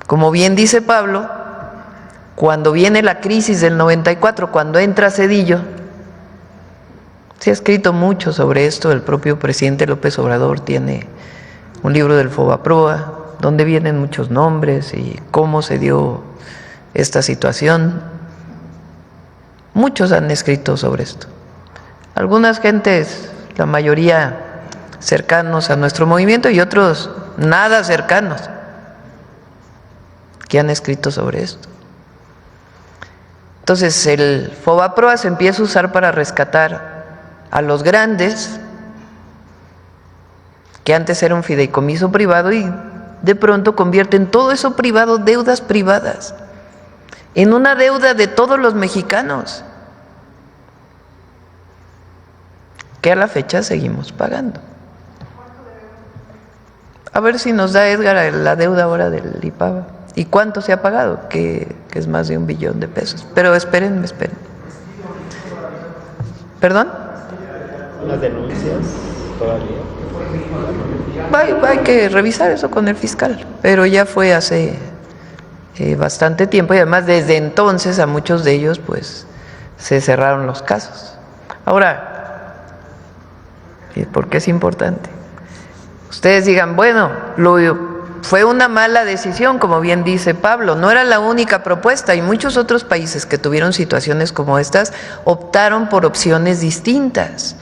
Como bien dice Pablo, cuando viene la crisis del 94, cuando entra Zedillo, se ha escrito mucho sobre esto, el propio presidente López Obrador tiene un libro del Fobaproa, donde vienen muchos nombres y cómo se dio esta situación. Muchos han escrito sobre esto. Algunas gentes, la mayoría cercanos a nuestro movimiento y otros nada cercanos, que han escrito sobre esto. Entonces el Fobaproa se empieza a usar para rescatar a los grandes, que antes era un fideicomiso privado, y de pronto convierten todo eso privado, deudas privadas, en una deuda de todos los mexicanos, que a la fecha seguimos pagando. A ver si nos da Edgar la deuda ahora del IPAVA. ¿Y cuánto se ha pagado? Que es más de $1 billón. Pero espérenme. ¿Perdón? ¿Las denuncias todavía? Hay que revisar eso con el fiscal, pero ya fue hace bastante tiempo y además desde entonces a muchos de ellos pues se cerraron los casos. Ahora, ¿por qué es importante? Ustedes digan, bueno, fue una mala decisión, como bien dice Pablo, no era la única propuesta y muchos otros países que tuvieron situaciones como estas optaron por opciones distintas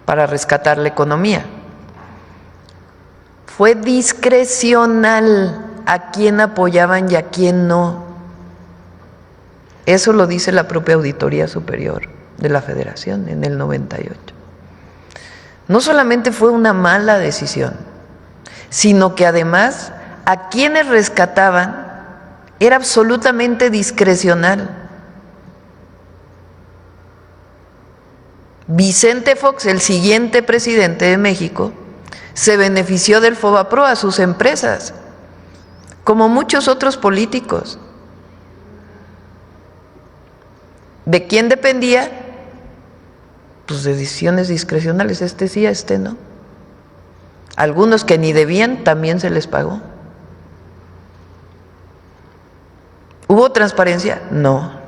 para rescatar la economía. Fue discrecional a quién apoyaban y a quién no. Eso lo dice la propia Auditoría Superior de la Federación en el 98. No solamente fue una mala decisión, sino que además a quienes rescataban era absolutamente discrecional. Vicente Fox, el siguiente presidente de México, se benefició del FOBAPROA a sus empresas, como muchos otros políticos. ¿De quién dependía? Pues de decisiones discrecionales, este sí, este no. Algunos que ni debían también se les pagó. ¿Hubo transparencia? No.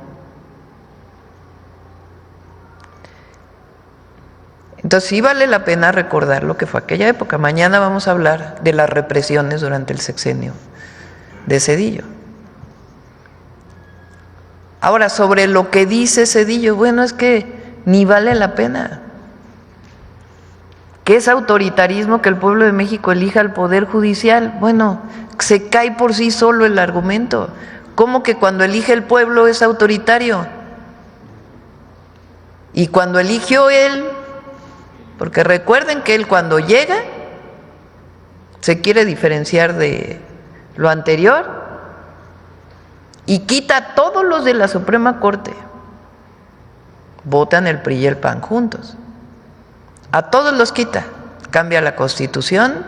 Entonces sí vale la pena recordar lo que fue aquella época. Mañana vamos a hablar de las represiones durante el sexenio de Zedillo. Ahora, sobre lo que dice Zedillo, bueno, es que ni vale la pena. ¿Qué es autoritarismo que el pueblo de México elija al Poder Judicial? Bueno, se cae por sí solo el argumento. ¿Cómo que cuando elige el pueblo es autoritario? Y cuando eligió él, porque recuerden que él cuando llega se quiere diferenciar de lo anterior y quita a todos los de la Suprema Corte. Votan el PRI y el PAN juntos. A todos los quita, cambia la Constitución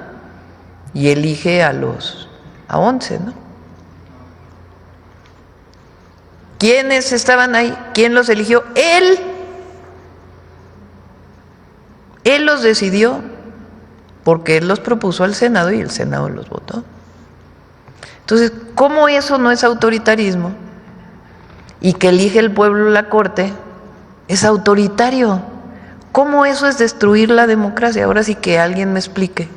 y elige a 11, ¿no? ¿Quiénes estaban ahí? ¿Quién los eligió? Él. Él los decidió porque él los propuso al Senado y el Senado los votó. Entonces, ¿cómo eso no es autoritarismo? Y que elige el pueblo la Corte es autoritario. ¿Cómo eso es destruir la democracia? Ahora sí que alguien me explique.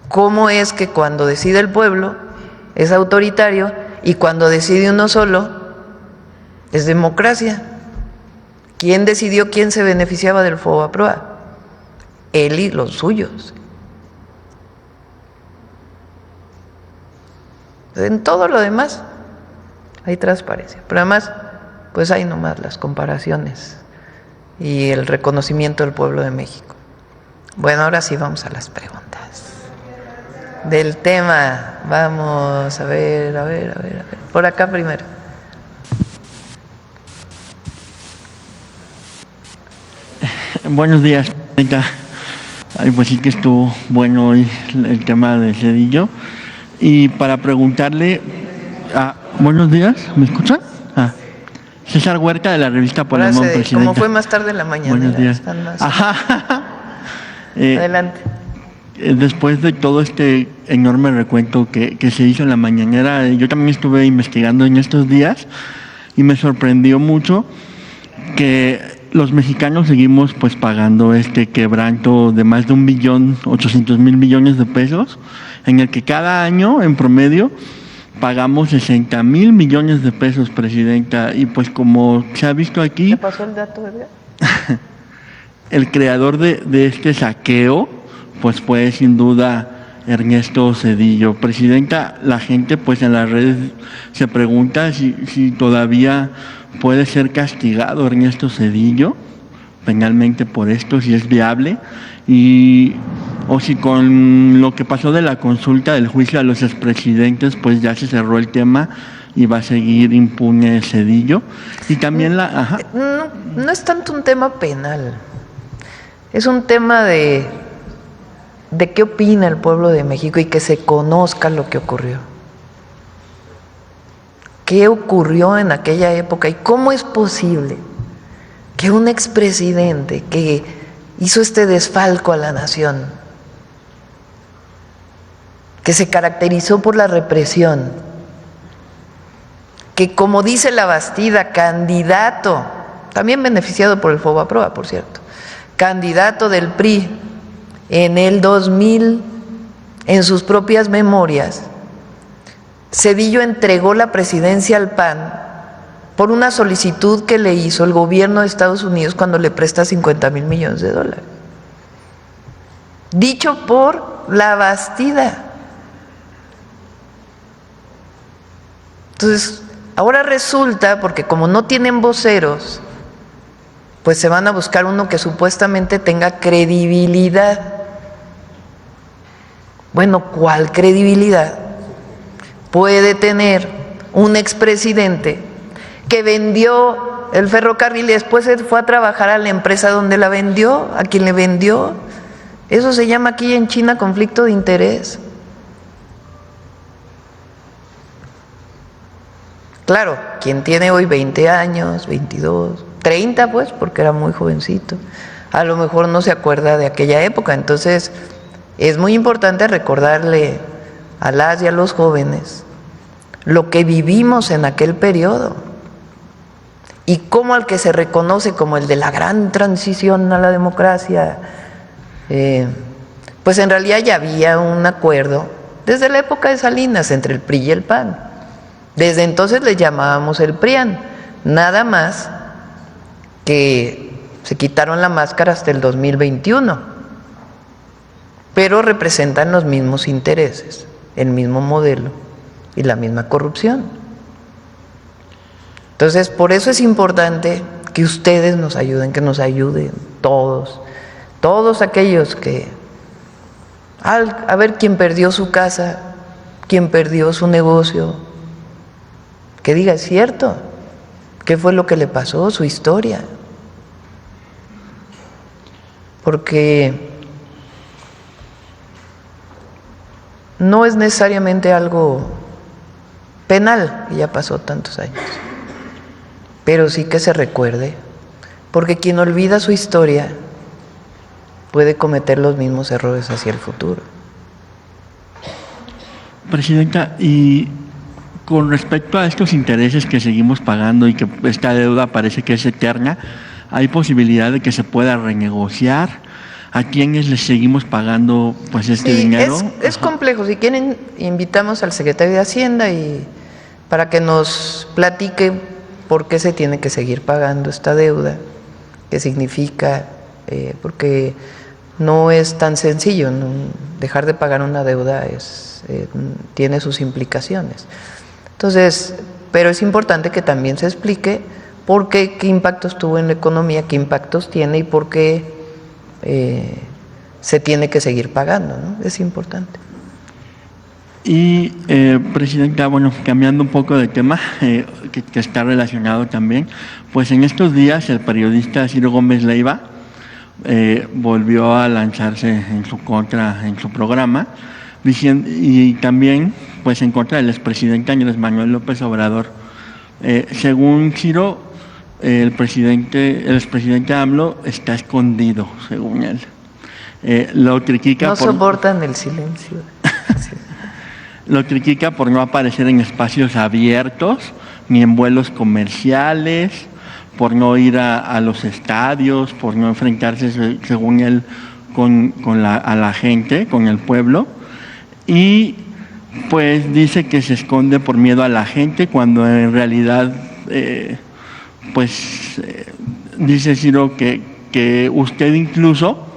¿Cómo es que cuando decide el pueblo es autoritario y cuando decide uno solo es democracia? ¿Quién decidió quién se beneficiaba del FOBAPROA? Él y los suyos. En todo lo demás hay transparencia, pero además pues hay nomás las comparaciones y el reconocimiento del pueblo de México. Bueno, ahora sí vamos a las preguntas del tema. Vamos a ver. Por acá primero. Buenos días, señorita. Ay, pues sí que estuvo bueno hoy el tema de Zedillo. Y para preguntarle, buenos días, ¿me escuchan? César Huerta de la revista Polemón, presidenta. Como fue más tarde en la mañana. Buenos días. Están más... Adelante. Después de todo este enorme recuento que se hizo en la mañanera, yo también estuve investigando en estos días y me sorprendió mucho que los mexicanos seguimos pues pagando este quebranto de más de 1.800.000 millones de pesos, en el que cada año en promedio pagamos 60,000 millones de pesos, presidenta, y pues como se ha visto aquí... ¿Qué pasó el dato, Edgar? El creador de este saqueo pues fue sin duda Ernesto Zedillo. Presidenta, la gente pues en las redes se pregunta si todavía puede ser castigado Ernesto Zedillo penalmente por esto, si es viable, o si con lo que pasó de la consulta del juicio a los expresidentes pues ya se cerró el tema y va a seguir impune Zedillo. Y también No es tanto un tema penal, es un tema de de qué opina el pueblo de México y que se conozca lo que ocurrió. ¿Qué ocurrió en aquella época y cómo es posible que un expresidente que hizo este desfalco a la nación, que se caracterizó por la represión, que como dice la Bastida, candidato, también beneficiado por el FOBAPROA, por cierto, candidato del PRI en el 2000, en sus propias memorias, Zedillo entregó la presidencia al PAN por una solicitud que le hizo el gobierno de Estados Unidos cuando le presta $50,000 millones. Dicho por la Bastida. Entonces, ahora resulta, porque como no tienen voceros, pues se van a buscar uno que supuestamente tenga credibilidad. Bueno, ¿cuál credibilidad puede tener un expresidente que vendió el ferrocarril y después se fue a trabajar a la empresa donde la vendió, a quien le vendió? Eso se llama aquí en China conflicto de interés. Claro, quien tiene hoy 20 años, 22, 30 pues, porque era muy jovencito, a lo mejor no se acuerda de aquella época. Entonces, es muy importante recordarle a las y a los jóvenes lo que vivimos en aquel periodo y cómo al que se reconoce como el de la gran transición a la democracia, pues en realidad ya había un acuerdo desde la época de Salinas entre el PRI y el PAN. Desde entonces le llamábamos el PRIAN, nada más que se quitaron la máscara hasta el 2021. Pero representan los mismos intereses, el mismo modelo y la misma corrupción. Entonces, por eso es importante que ustedes nos ayuden, que nos ayuden todos aquellos que, a ver quién perdió su casa, quién perdió su negocio, que diga, es cierto, qué fue lo que le pasó, su historia. Porque no es necesariamente algo penal, que ya pasó tantos años, pero sí que se recuerde, porque quien olvida su historia puede cometer los mismos errores hacia el futuro. Presidenta, y con respecto a estos intereses que seguimos pagando y que esta deuda parece que es eterna, ¿hay posibilidad de que se pueda renegociar? ¿A quiénes les seguimos pagando pues este dinero? Es complejo. Si quieren, invitamos al secretario de Hacienda y para que nos platique por qué se tiene que seguir pagando esta deuda, qué significa, porque no es tan sencillo, ¿no? Dejar de pagar una deuda tiene sus implicaciones. Entonces, pero es importante que también se explique por qué impactos tuvo en la economía, qué impactos tiene y por qué se tiene que seguir pagando, ¿no? Es importante. Y, Presidenta, bueno, cambiando un poco de tema, que está relacionado también, pues en estos días el periodista Ciro Gómez Leiva volvió a lanzarse en su contra en su programa, diciendo, y también pues en contra del expresidente Andrés Manuel López Obrador. Según Ciro, el expresidente AMLO está escondido, según él. Lo critica no soportan el silencio. Lo critica por no aparecer en espacios abiertos, ni en vuelos comerciales, por no ir a los estadios, por no enfrentarse, según él, a la gente, con el pueblo. Y pues dice que se esconde por miedo a la gente, cuando en realidad, dice Ciro que usted incluso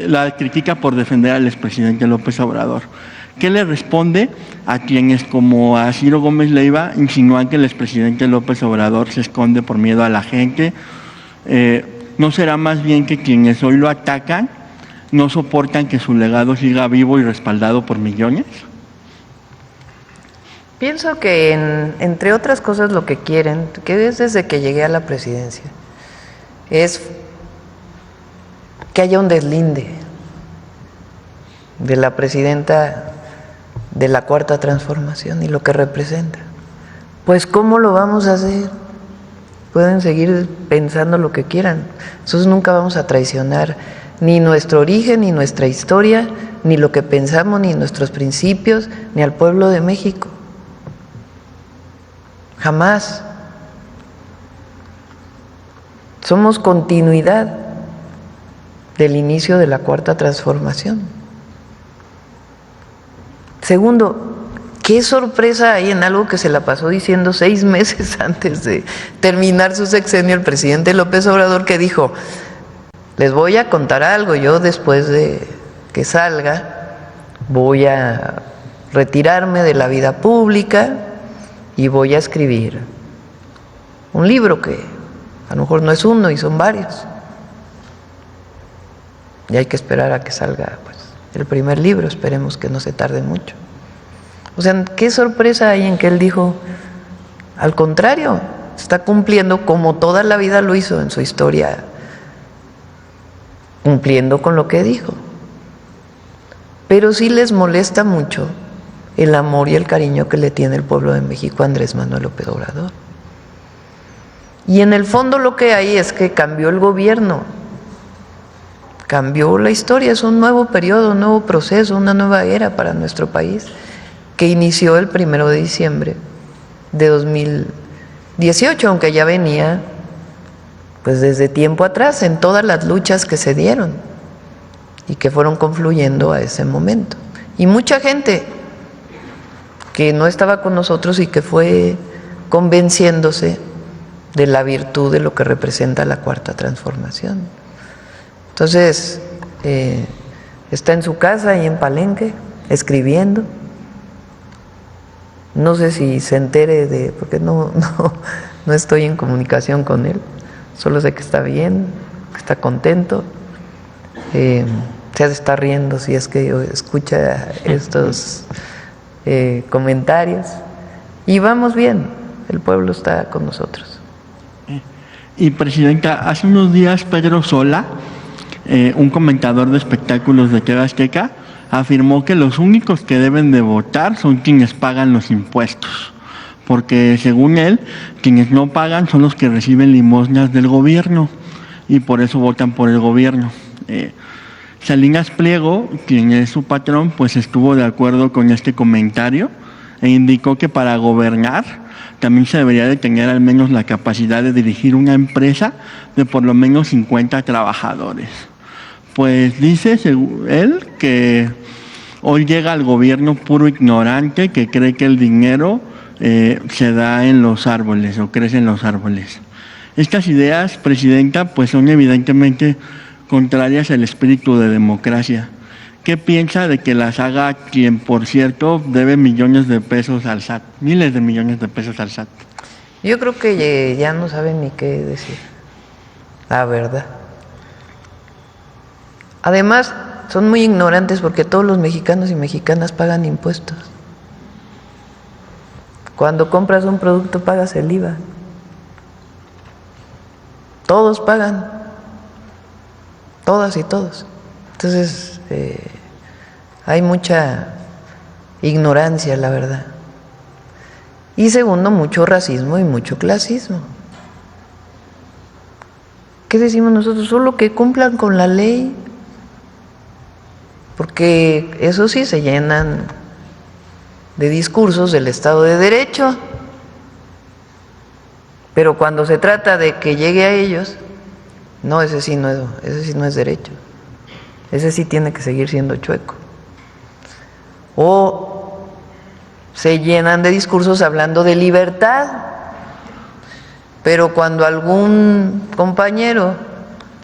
la critica por defender al expresidente López Obrador. ¿Qué le responde a quienes, como a Ciro Gómez Leiva, insinúan que el expresidente López Obrador se esconde por miedo a la gente? ¿No será más bien que quienes hoy lo atacan no soportan que su legado siga vivo y respaldado por millones? Pienso que entre otras cosas lo que quieren, que es desde que llegué a la presidencia, es que haya un deslinde de la presidenta de la Cuarta Transformación y lo que representa. Pues ¿cómo lo vamos a hacer? Pueden seguir pensando lo que quieran. Nosotros nunca vamos a traicionar ni nuestro origen, ni nuestra historia, ni lo que pensamos, ni nuestros principios, ni al pueblo de México. Jamás. Somos continuidad del inicio de la Cuarta Transformación. Segundo, ¿qué sorpresa hay en algo que se la pasó diciendo 6 meses antes de terminar su sexenio el presidente López Obrador, que dijo: les voy a contar algo, yo después de que salga voy a retirarme de la vida pública y voy a escribir un libro que a lo mejor no es uno y son varios, y hay que esperar a que salga pues el primer libro, esperemos que no se tarde mucho. O sea, ¿qué sorpresa hay en que él dijo? Al contrario, está cumpliendo como toda la vida lo hizo en su historia, cumpliendo con lo que dijo. Pero sí les molesta mucho el amor y el cariño que le tiene el pueblo de México a Andrés Manuel López Obrador. Y en el fondo lo que hay es que cambió el gobierno, cambió la historia, es un nuevo periodo, un nuevo proceso, una nueva era para nuestro país, que inició el 1 de diciembre de 2018, aunque ya venía pues desde tiempo atrás en todas las luchas que se dieron y que fueron confluyendo a ese momento. Y mucha gente que no estaba con nosotros y que fue convenciéndose de la virtud de lo que representa la Cuarta Transformación. Entonces, está en su casa y en Palenque, escribiendo. No sé si se entere porque no estoy en comunicación con él, solo sé que está bien, que está contento, se está riendo si es que escucha estos comentarios, y vamos bien, el pueblo está con nosotros. Y presidenta, hace unos días Pedro Sola, un comentador de espectáculos de TV Azteca, afirmó que los únicos que deben de votar son quienes pagan los impuestos, porque según él, quienes no pagan son los que reciben limosnas del gobierno y por eso votan por el gobierno. Salinas Pliego, quien es su patrón, pues estuvo de acuerdo con este comentario e indicó que para gobernar también se debería de tener al menos la capacidad de dirigir una empresa de por lo menos 50 trabajadores. Pues dice él que hoy llega al gobierno puro ignorante que cree que el dinero se da en los árboles o crece en los árboles. Estas ideas, presidenta, pues son evidentemente contrarias al espíritu de democracia. ¿Qué piensa de que las haga quien, por cierto, debe millones de pesos al SAT, miles de millones de pesos al SAT? Yo creo que ya no saben ni qué decir, la verdad. Además, son muy ignorantes porque todos los mexicanos y mexicanas pagan impuestos. Cuando compras un producto pagas el IVA. Todos pagan, todas y todos. Entonces, hay mucha ignorancia, la verdad. Y segundo, mucho racismo y mucho clasismo. ¿Qué decimos nosotros? Solo que cumplan con la ley. Porque eso sí, se llenan de discursos del Estado de Derecho, pero cuando se trata de que llegue a ellos, no, ese sí no es derecho, ese sí tiene que seguir siendo chueco. O se llenan de discursos hablando de libertad, pero cuando algún compañero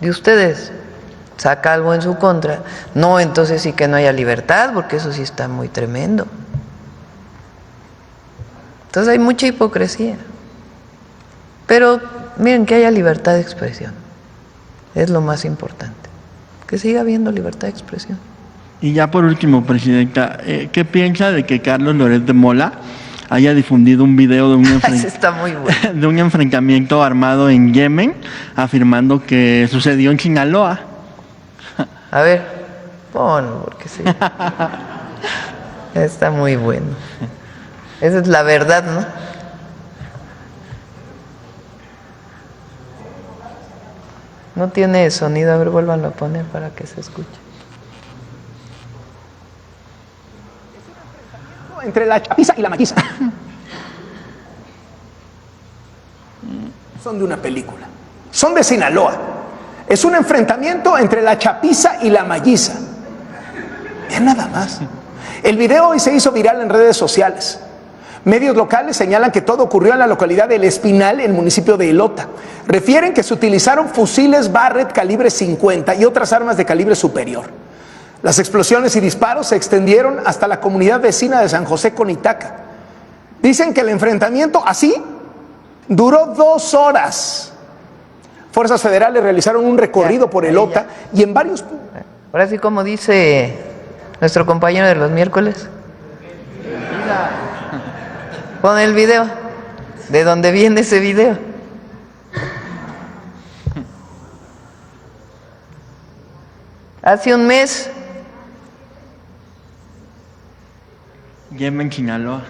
de ustedes saca algo en su contra, no, entonces sí que no haya libertad, porque eso sí está muy tremendo. Entonces hay mucha hipocresía. Pero miren, que haya libertad de expresión, es lo más importante, que siga habiendo libertad de expresión. Y ya por último, presidenta, ¿qué piensa de que Carlos Loret de Mola haya difundido un video de Está muy bueno. de un enfrentamiento armado en Yemen, afirmando que sucedió en Sinaloa? A ver, Ponlo, porque sí. Está muy bueno. Esa es la verdad, ¿no? No tiene sonido, a ver, vuélvanlo a poner para que se escuche. Entre la chapiza y la maquiza. Son de una película. Son de Sinaloa. Es un enfrentamiento entre la chapiza y la malliza. Es nada más. El video hoy se hizo viral en redes sociales. Medios locales señalan que todo ocurrió en la localidad de El Espinal, en el municipio de Elota. Refieren que se utilizaron fusiles Barrett calibre 50 y otras armas de calibre superior. Las explosiones y disparos se extendieron hasta la comunidad vecina de San José Conitaca. Dicen que el enfrentamiento así duró 2 horas. Fuerzas federales realizaron un recorrido por Elota y en varios... Ahora sí, como dice nuestro compañero de los miércoles. Pon el video. ¿De dónde viene ese video? Hace un mes. Yemen, Sinaloa.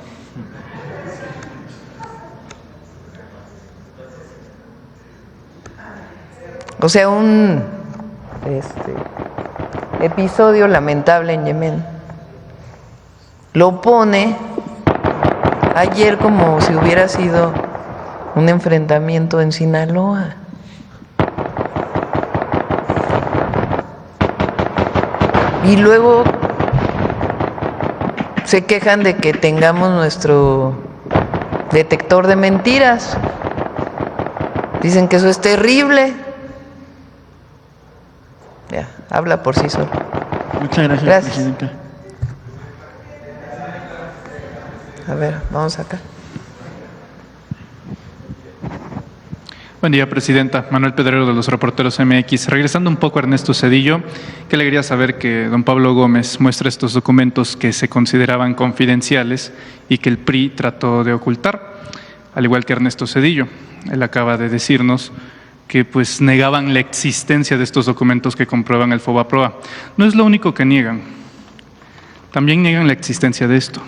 O sea, un episodio lamentable en Yemen. Lo pone ayer como si hubiera sido un enfrentamiento en Sinaloa. Y luego se quejan de que tengamos nuestro detector de mentiras. Dicen que eso es terrible. Ya, habla por sí solo. Muchas gracias, Gracias. presidenta. A ver, vamos acá. Buen día, presidenta. Manuel Pedrero, de los Reporteros MX. Regresando un poco a Ernesto Zedillo, qué alegría saber que don Pablo Gómez muestra estos documentos que se consideraban confidenciales y que el PRI trató de ocultar, al igual que Ernesto Zedillo. Él acaba de decirnos que pues negaban la existencia de estos documentos que comprueban el FOBAPROA. No es lo único que niegan, también niegan la existencia de esto.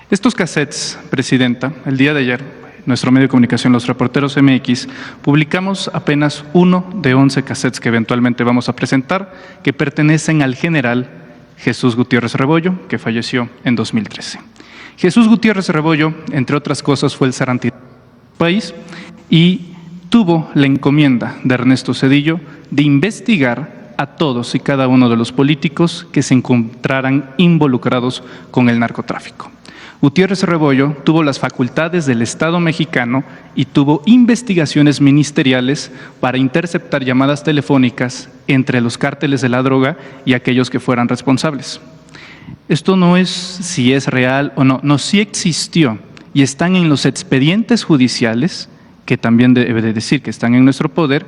Estos cassettes, presidenta, el día de ayer, nuestro medio de comunicación, los Reporteros MX, publicamos apenas 1 de 11 cassettes que eventualmente vamos a presentar, que pertenecen al general Jesús Gutiérrez Rebollo, que falleció en 2013. Jesús Gutiérrez Rebollo, entre otras cosas, fue el zarandero del país y tuvo la encomienda de Ernesto Zedillo de investigar a todos y cada uno de los políticos que se encontraran involucrados con el narcotráfico. Gutiérrez Rebollo tuvo las facultades del Estado mexicano y tuvo investigaciones ministeriales para interceptar llamadas telefónicas entre los cárteles de la droga y aquellos que fueran responsables. Esto no es si es real o no, no, sí existió y están en los expedientes judiciales, que también debe de decir que están en nuestro poder,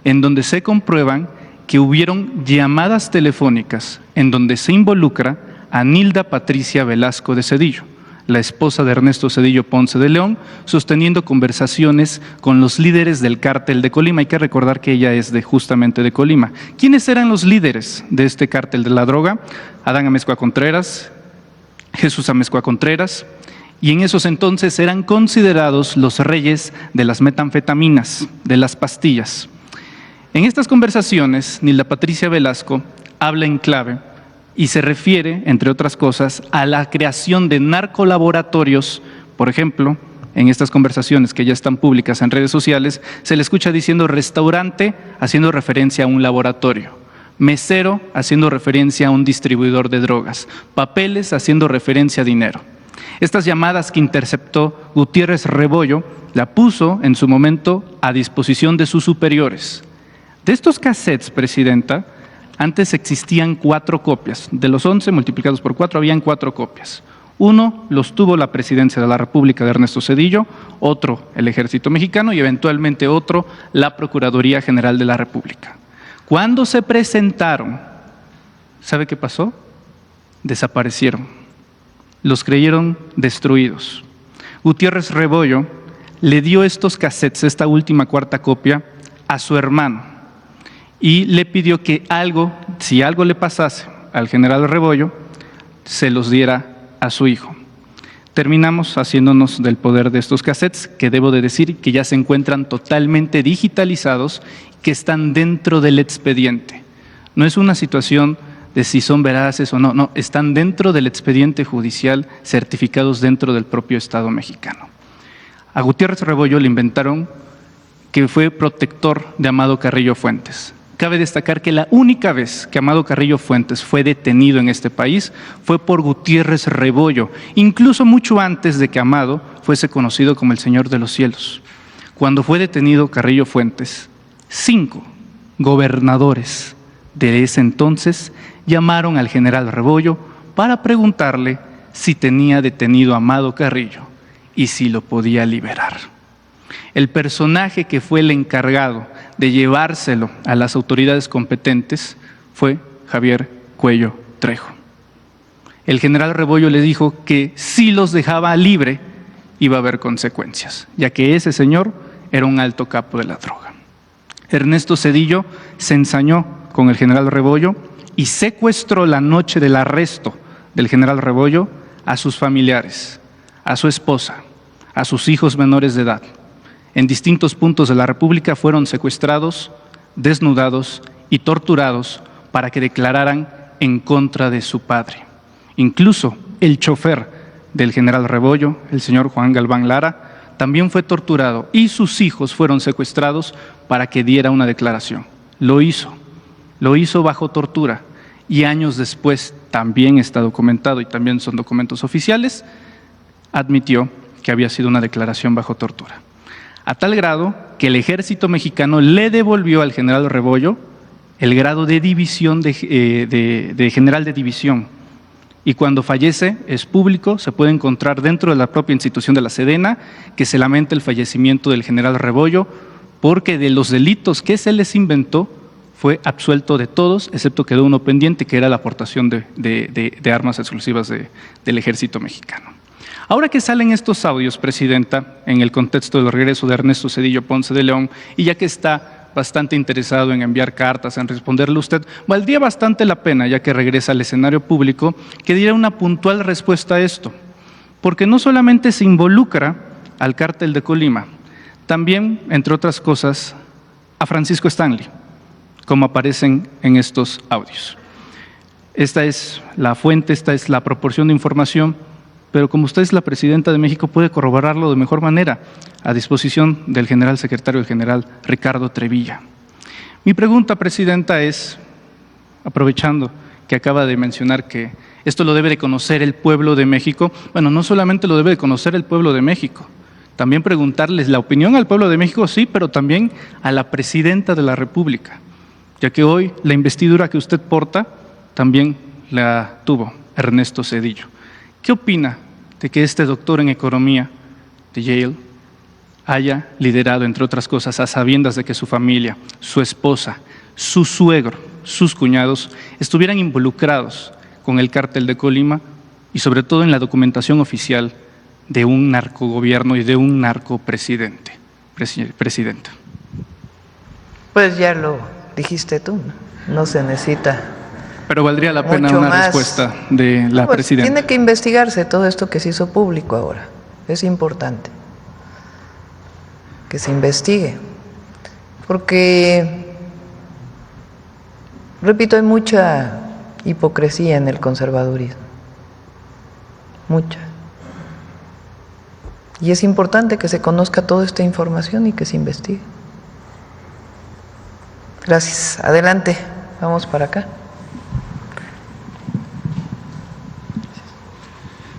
en donde se comprueban que hubieron llamadas telefónicas en donde se involucra a Nilda Patricia Velasco de Zedillo, la esposa de Ernesto Zedillo Ponce de León, sosteniendo conversaciones con los líderes del cártel de Colima. Hay que recordar que ella es justamente de Colima. ¿Quiénes eran los líderes de este cártel de la droga? Adán Amezcua Contreras, Jesús Amezcua Contreras, y en esos entonces eran considerados los reyes de las metanfetaminas, de las pastillas. En estas conversaciones, Nilda Patricia Velasco habla en clave y se refiere, entre otras cosas, a la creación de narcolaboratorios. Por ejemplo, en estas conversaciones que ya están públicas en redes sociales, se le escucha diciendo restaurante, haciendo referencia a un laboratorio, mesero, haciendo referencia a un distribuidor de drogas, papeles, haciendo referencia a dinero. Estas llamadas que interceptó Gutiérrez Rebollo la puso en su momento a disposición de sus superiores. De estos cassettes, presidenta, antes existían 4 copias. De los 11 multiplicados por 4 habían 4 copias. Uno los tuvo la Presidencia de la República de Ernesto Zedillo, otro el Ejército Mexicano y eventualmente otro la Procuraduría General de la República. Cuando se presentaron, ¿sabe qué pasó? Desaparecieron. Los creyeron destruidos. Gutiérrez Rebollo le dio estos cassettes, esta última 4ª copia, a su hermano y le pidió que si algo le pasase al general Rebollo se los diera a su hijo. Terminamos haciéndonos del poder de estos cassettes, que debo de decir que ya se encuentran totalmente digitalizados, que están dentro del expediente. No es una situación de si son veraces o no, no, están dentro del expediente judicial, certificados dentro del propio Estado mexicano. A Gutiérrez Rebollo le inventaron que fue protector de Amado Carrillo Fuentes. Cabe destacar que la única vez que Amado Carrillo Fuentes fue detenido en este país fue por Gutiérrez Rebollo, incluso mucho antes de que Amado fuese conocido como el Señor de los Cielos. Cuando fue detenido Carrillo Fuentes, 5 gobernadores de ese entonces llamaron al general Rebollo para preguntarle si tenía detenido a Amado Carrillo y si lo podía liberar. El personaje que fue el encargado de llevárselo a las autoridades competentes fue Javier Cuello Trejo. El general Rebollo le dijo que si los dejaba libre iba a haber consecuencias, ya que ese señor era un alto capo de la droga. Ernesto Zedillo se ensañó con el general Rebollo y secuestró la noche del arresto del general Rebollo a sus familiares, a su esposa, a sus hijos menores de edad. En distintos puntos de la República fueron secuestrados, desnudados y torturados para que declararan en contra de su padre. Incluso el chofer del general Rebollo, el señor Juan Galván Lara, también fue torturado y sus hijos fueron secuestrados para que diera una declaración. Lo hizo bajo tortura y años después, también está documentado y también son documentos oficiales, admitió que había sido una declaración bajo tortura. A tal grado que el ejército mexicano le devolvió al general Rebollo el grado de división de general de división. Y cuando fallece, es público, se puede encontrar dentro de la propia institución de la Sedena que se lamenta el fallecimiento del general Rebollo porque de los delitos que se les inventó fue absuelto de todos, excepto quedó uno pendiente, que era la aportación de armas exclusivas del ejército mexicano. Ahora que salen estos audios, Presidenta, en el contexto del regreso de Ernesto Zedillo Ponce de León, y ya que está bastante interesado en enviar cartas, en responderle a usted, valdría bastante la pena, ya que regresa al escenario público, que diera una puntual respuesta a esto, porque no solamente se involucra al cártel de Colima, también, entre otras cosas, a Francisco Stanley, como aparecen en estos audios. Esta es la fuente, esta es la proporción de información, pero como usted es la Presidenta de México, puede corroborarlo de mejor manera, a disposición del general secretario, el general Ricardo Trevilla. Mi pregunta, Presidenta, es, aprovechando que acaba de mencionar que esto lo debe de conocer el pueblo de México, bueno, no solamente lo debe de conocer el pueblo de México, también preguntarles la opinión al pueblo de México, sí, pero también a la Presidenta de la República, ya que hoy la investidura que usted porta también la tuvo Ernesto Zedillo. ¿Qué opina de que este doctor en economía de Yale haya liderado, entre otras cosas, a sabiendas de que su familia, su esposa, su suegro, sus cuñados estuvieran involucrados con el cártel de Colima y sobre todo en la documentación oficial de un narcogobierno y de un narcopresidente? Presidenta. Pues ya lo dijiste tú, no se necesita. Pero valdría la pena mucho una más respuesta de la pues, Presidenta. Tiene que investigarse todo esto que se hizo público ahora. Es importante que se investigue. Porque, repito, hay mucha hipocresía en el conservadurismo. Mucha. Y es importante que se conozca toda esta información y que se investigue. Gracias. Adelante. Vamos para acá.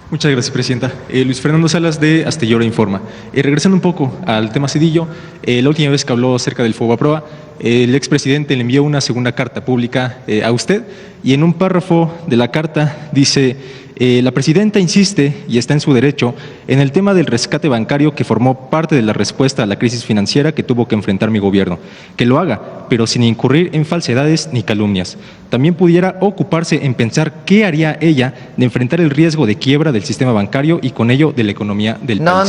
Muchas gracias, Presidenta. Luis Fernando Salas, de Astillora Informa. Regresando un poco al tema Zedillo, la última vez que habló acerca del FOBAPROA, el expresidente le envió una segunda carta pública a usted y en un párrafo de la carta dice: la Presidenta insiste, y está en su derecho, en el tema del rescate bancario que formó parte de la respuesta a la crisis financiera que tuvo que enfrentar mi gobierno. Que lo haga, pero sin incurrir en falsedades ni calumnias. También pudiera ocuparse en pensar qué haría ella de enfrentar el riesgo de quiebra del sistema bancario y con ello de la economía del país. No,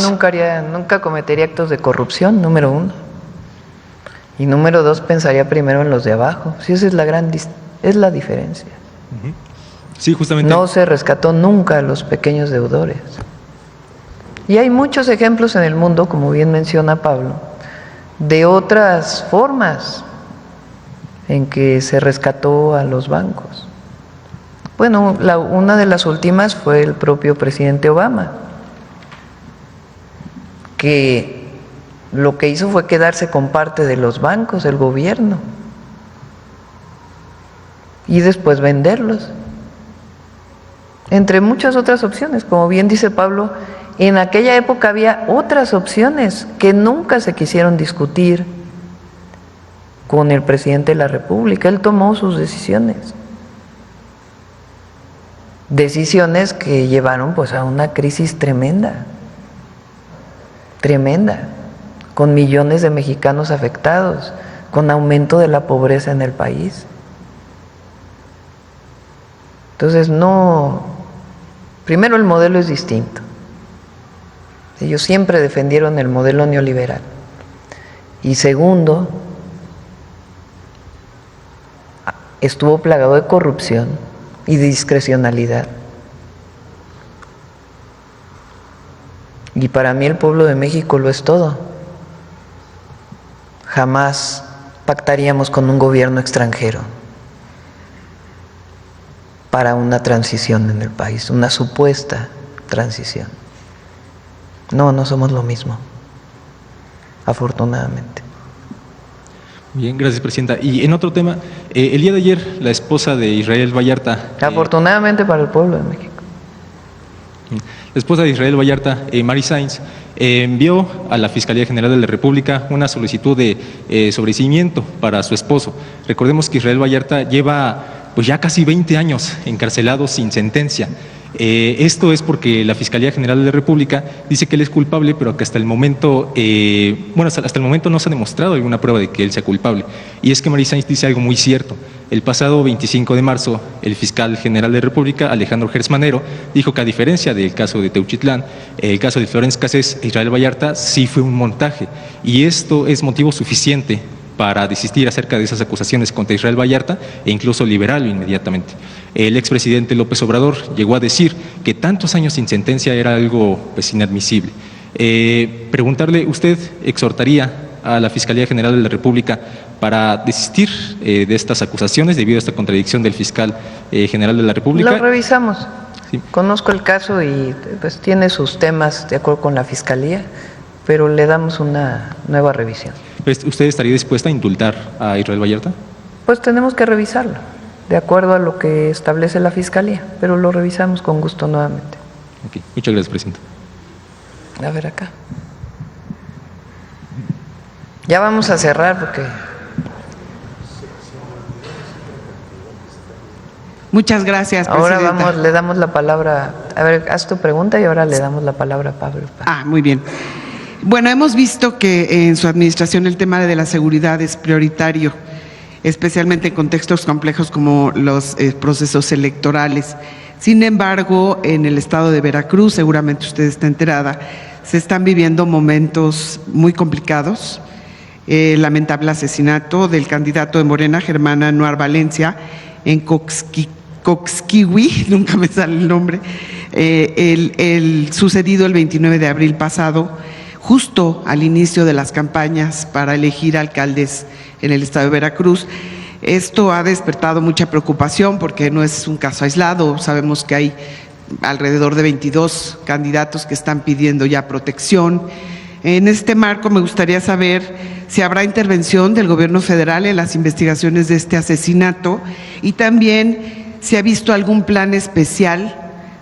nunca cometería actos de corrupción, número uno. Y número dos, pensaría primero en los de abajo. Sí, esa es la diferencia. Sí, justamente. No se rescató nunca a los pequeños deudores. Y hay muchos ejemplos en el mundo, como bien menciona Pablo, de otras formas en que se rescató a los bancos. Bueno, una de las últimas fue el propio presidente Obama, que lo que hizo fue quedarse con parte de los bancos, el gobierno, y después venderlos, entre muchas otras opciones. Como bien dice Pablo, en aquella época había otras opciones que nunca se quisieron discutir con el presidente de la República. Él tomó sus decisiones que llevaron pues a una crisis tremenda, con millones de mexicanos afectados, con aumento de la pobreza en el país. Entonces primero el modelo es distinto. Ellos siempre defendieron el modelo neoliberal. Y segundo, estuvo plagado de corrupción y de discrecionalidad. Y para mí el pueblo de México lo es todo. Jamás pactaríamos con un gobierno extranjero para una transición en el país, una supuesta transición. No somos lo mismo, afortunadamente. Bien, gracias, presidenta. Y en otro tema, el día de ayer la esposa de Israel Vallarta... Afortunadamente para el pueblo de México. La esposa de Israel Vallarta, Mary Sainz, envió a la Fiscalía General de la República una solicitud de sobreseimiento para su esposo. Recordemos que Israel Vallarta lleva pues ya casi 20 años encarcelado sin sentencia. Esto es porque la Fiscalía General de la República dice que él es culpable, pero que hasta el momento, hasta el momento no se ha demostrado alguna prueba de que él sea culpable. Y es que Mary Sainz dice algo muy cierto. El pasado 25 de marzo, el fiscal general de la República, Alejandro Gertz Manero, dijo que a diferencia del caso de Teuchitlán, el caso de Florence Cassés e Israel Vallarta sí fue un montaje. Y esto es motivo suficiente para desistir acerca de esas acusaciones contra Israel Vallarta e incluso liberarlo inmediatamente. El expresidente López Obrador llegó a decir que tantos años sin sentencia era algo pues inadmisible. Preguntarle, ¿usted exhortaría a la Fiscalía General de la República para desistir de estas acusaciones debido a esta contradicción del fiscal general de la República? Lo revisamos. Sí. Conozco el caso y pues tiene sus temas de acuerdo con la Fiscalía, pero le damos una nueva revisión. ¿Usted estaría dispuesta a indultar a Israel Vallarta? Pues tenemos que revisarlo, de acuerdo a lo que establece la Fiscalía, pero lo revisamos con gusto nuevamente. Okay. Muchas gracias, presidente. A ver acá. Ya vamos a cerrar porque... Muchas gracias, ahora presidenta. le damos la palabra, a ver, haz tu pregunta y ahora le damos la palabra a Pablo. Muy bien. Bueno, hemos visto que en su administración el tema de la seguridad es prioritario, especialmente en contextos complejos como los procesos electorales. Sin embargo, en el estado de Veracruz, seguramente usted está enterada, se están viviendo momentos muy complicados. El lamentable asesinato del candidato de Morena, Germán Anuar Valencia, en Coxquihui, nunca me sale el nombre, el sucedido el 29 de abril pasado, justo al inicio de las campañas para elegir alcaldes en el estado de Veracruz. Esto ha despertado mucha preocupación porque no es un caso aislado. Sabemos que hay alrededor de 22 candidatos que están pidiendo ya protección. En este marco me gustaría saber si habrá intervención del gobierno federal en las investigaciones de este asesinato y también si ha visto algún plan especial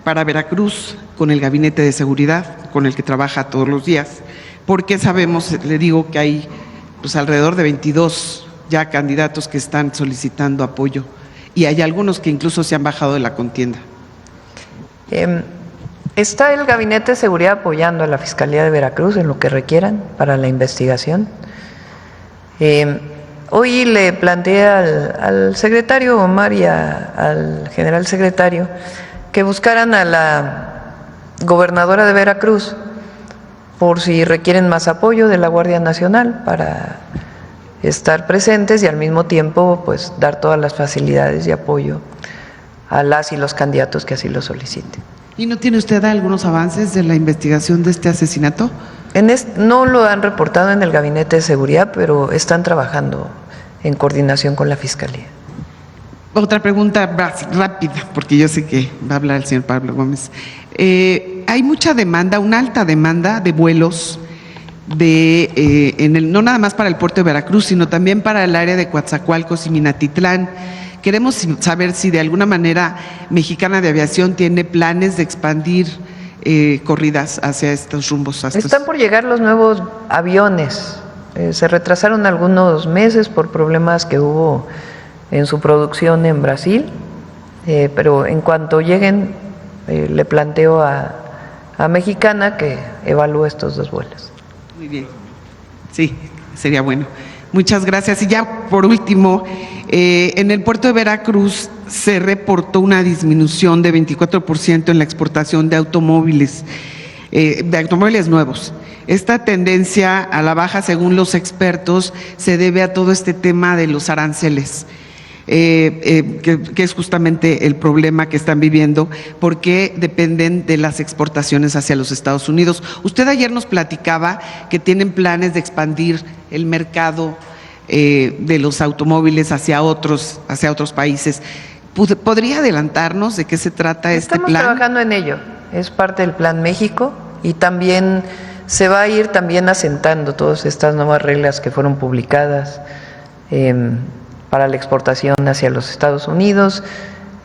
para Veracruz con el Gabinete de Seguridad, con el que trabaja todos los días, porque sabemos, le digo, que hay pues alrededor de 22 ya candidatos que están solicitando apoyo y hay algunos que incluso se han bajado de la contienda. Está el Gabinete de Seguridad apoyando a la Fiscalía de Veracruz en lo que requieran para la investigación. Hoy le planteé al secretario Omar y al general secretario que buscaran a la gobernadora de Veracruz por si requieren más apoyo de la Guardia Nacional para estar presentes y al mismo tiempo pues dar todas las facilidades y apoyo a las y los candidatos que así lo soliciten. ¿Y no tiene usted algunos avances de la investigación de este asesinato? No lo han reportado en el Gabinete de Seguridad, pero están trabajando en coordinación con la Fiscalía. Otra pregunta rápida, porque yo sé que va a hablar el señor Pablo Gómez. Hay mucha demanda, una alta demanda de vuelos no nada más para el puerto de Veracruz, sino también para el área de Coatzacoalcos y Minatitlán. Queremos saber si de alguna manera Mexicana de Aviación tiene planes de expandir corridas hacia estos rumbos. Están por llegar los nuevos aviones. Se retrasaron algunos meses por problemas que hubo en su producción en Brasil, pero en cuanto lleguen, le planteo a Mexicana que evalúe estos 2 vuelos. Muy bien. Sí, sería bueno. Muchas gracias. Y ya por último, en el puerto de Veracruz se reportó una disminución de 24% en la exportación de automóviles nuevos. Esta tendencia a la baja, según los expertos, se debe a todo este tema de los aranceles, que es justamente el problema que están viviendo, porque dependen de las exportaciones hacia los Estados Unidos. Usted ayer nos platicaba que tienen planes de expandir el mercado de los automóviles hacia otros países. ¿Podría adelantarnos de qué se trata este plan? Estamos trabajando en ello, es parte del Plan México, y también se va a ir también asentando todas estas nuevas reglas que fueron publicadas para la exportación hacia los Estados Unidos.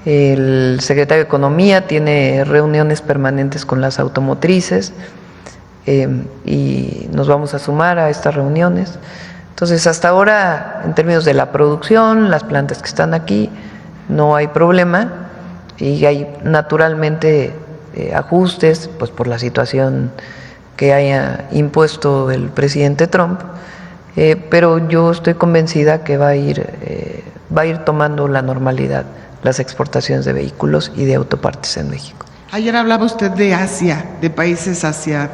El secretario de Economía tiene reuniones permanentes con las automotrices y nos vamos a sumar a estas reuniones. Entonces, hasta ahora, en términos de la producción, las plantas que están aquí, no hay problema, y hay naturalmente ajustes, pues por la situación que haya impuesto el presidente Trump, pero yo estoy convencida que va a ir tomando la normalidad las exportaciones de vehículos y de autopartes en México. Ayer hablaba usted de Asia, de países hacia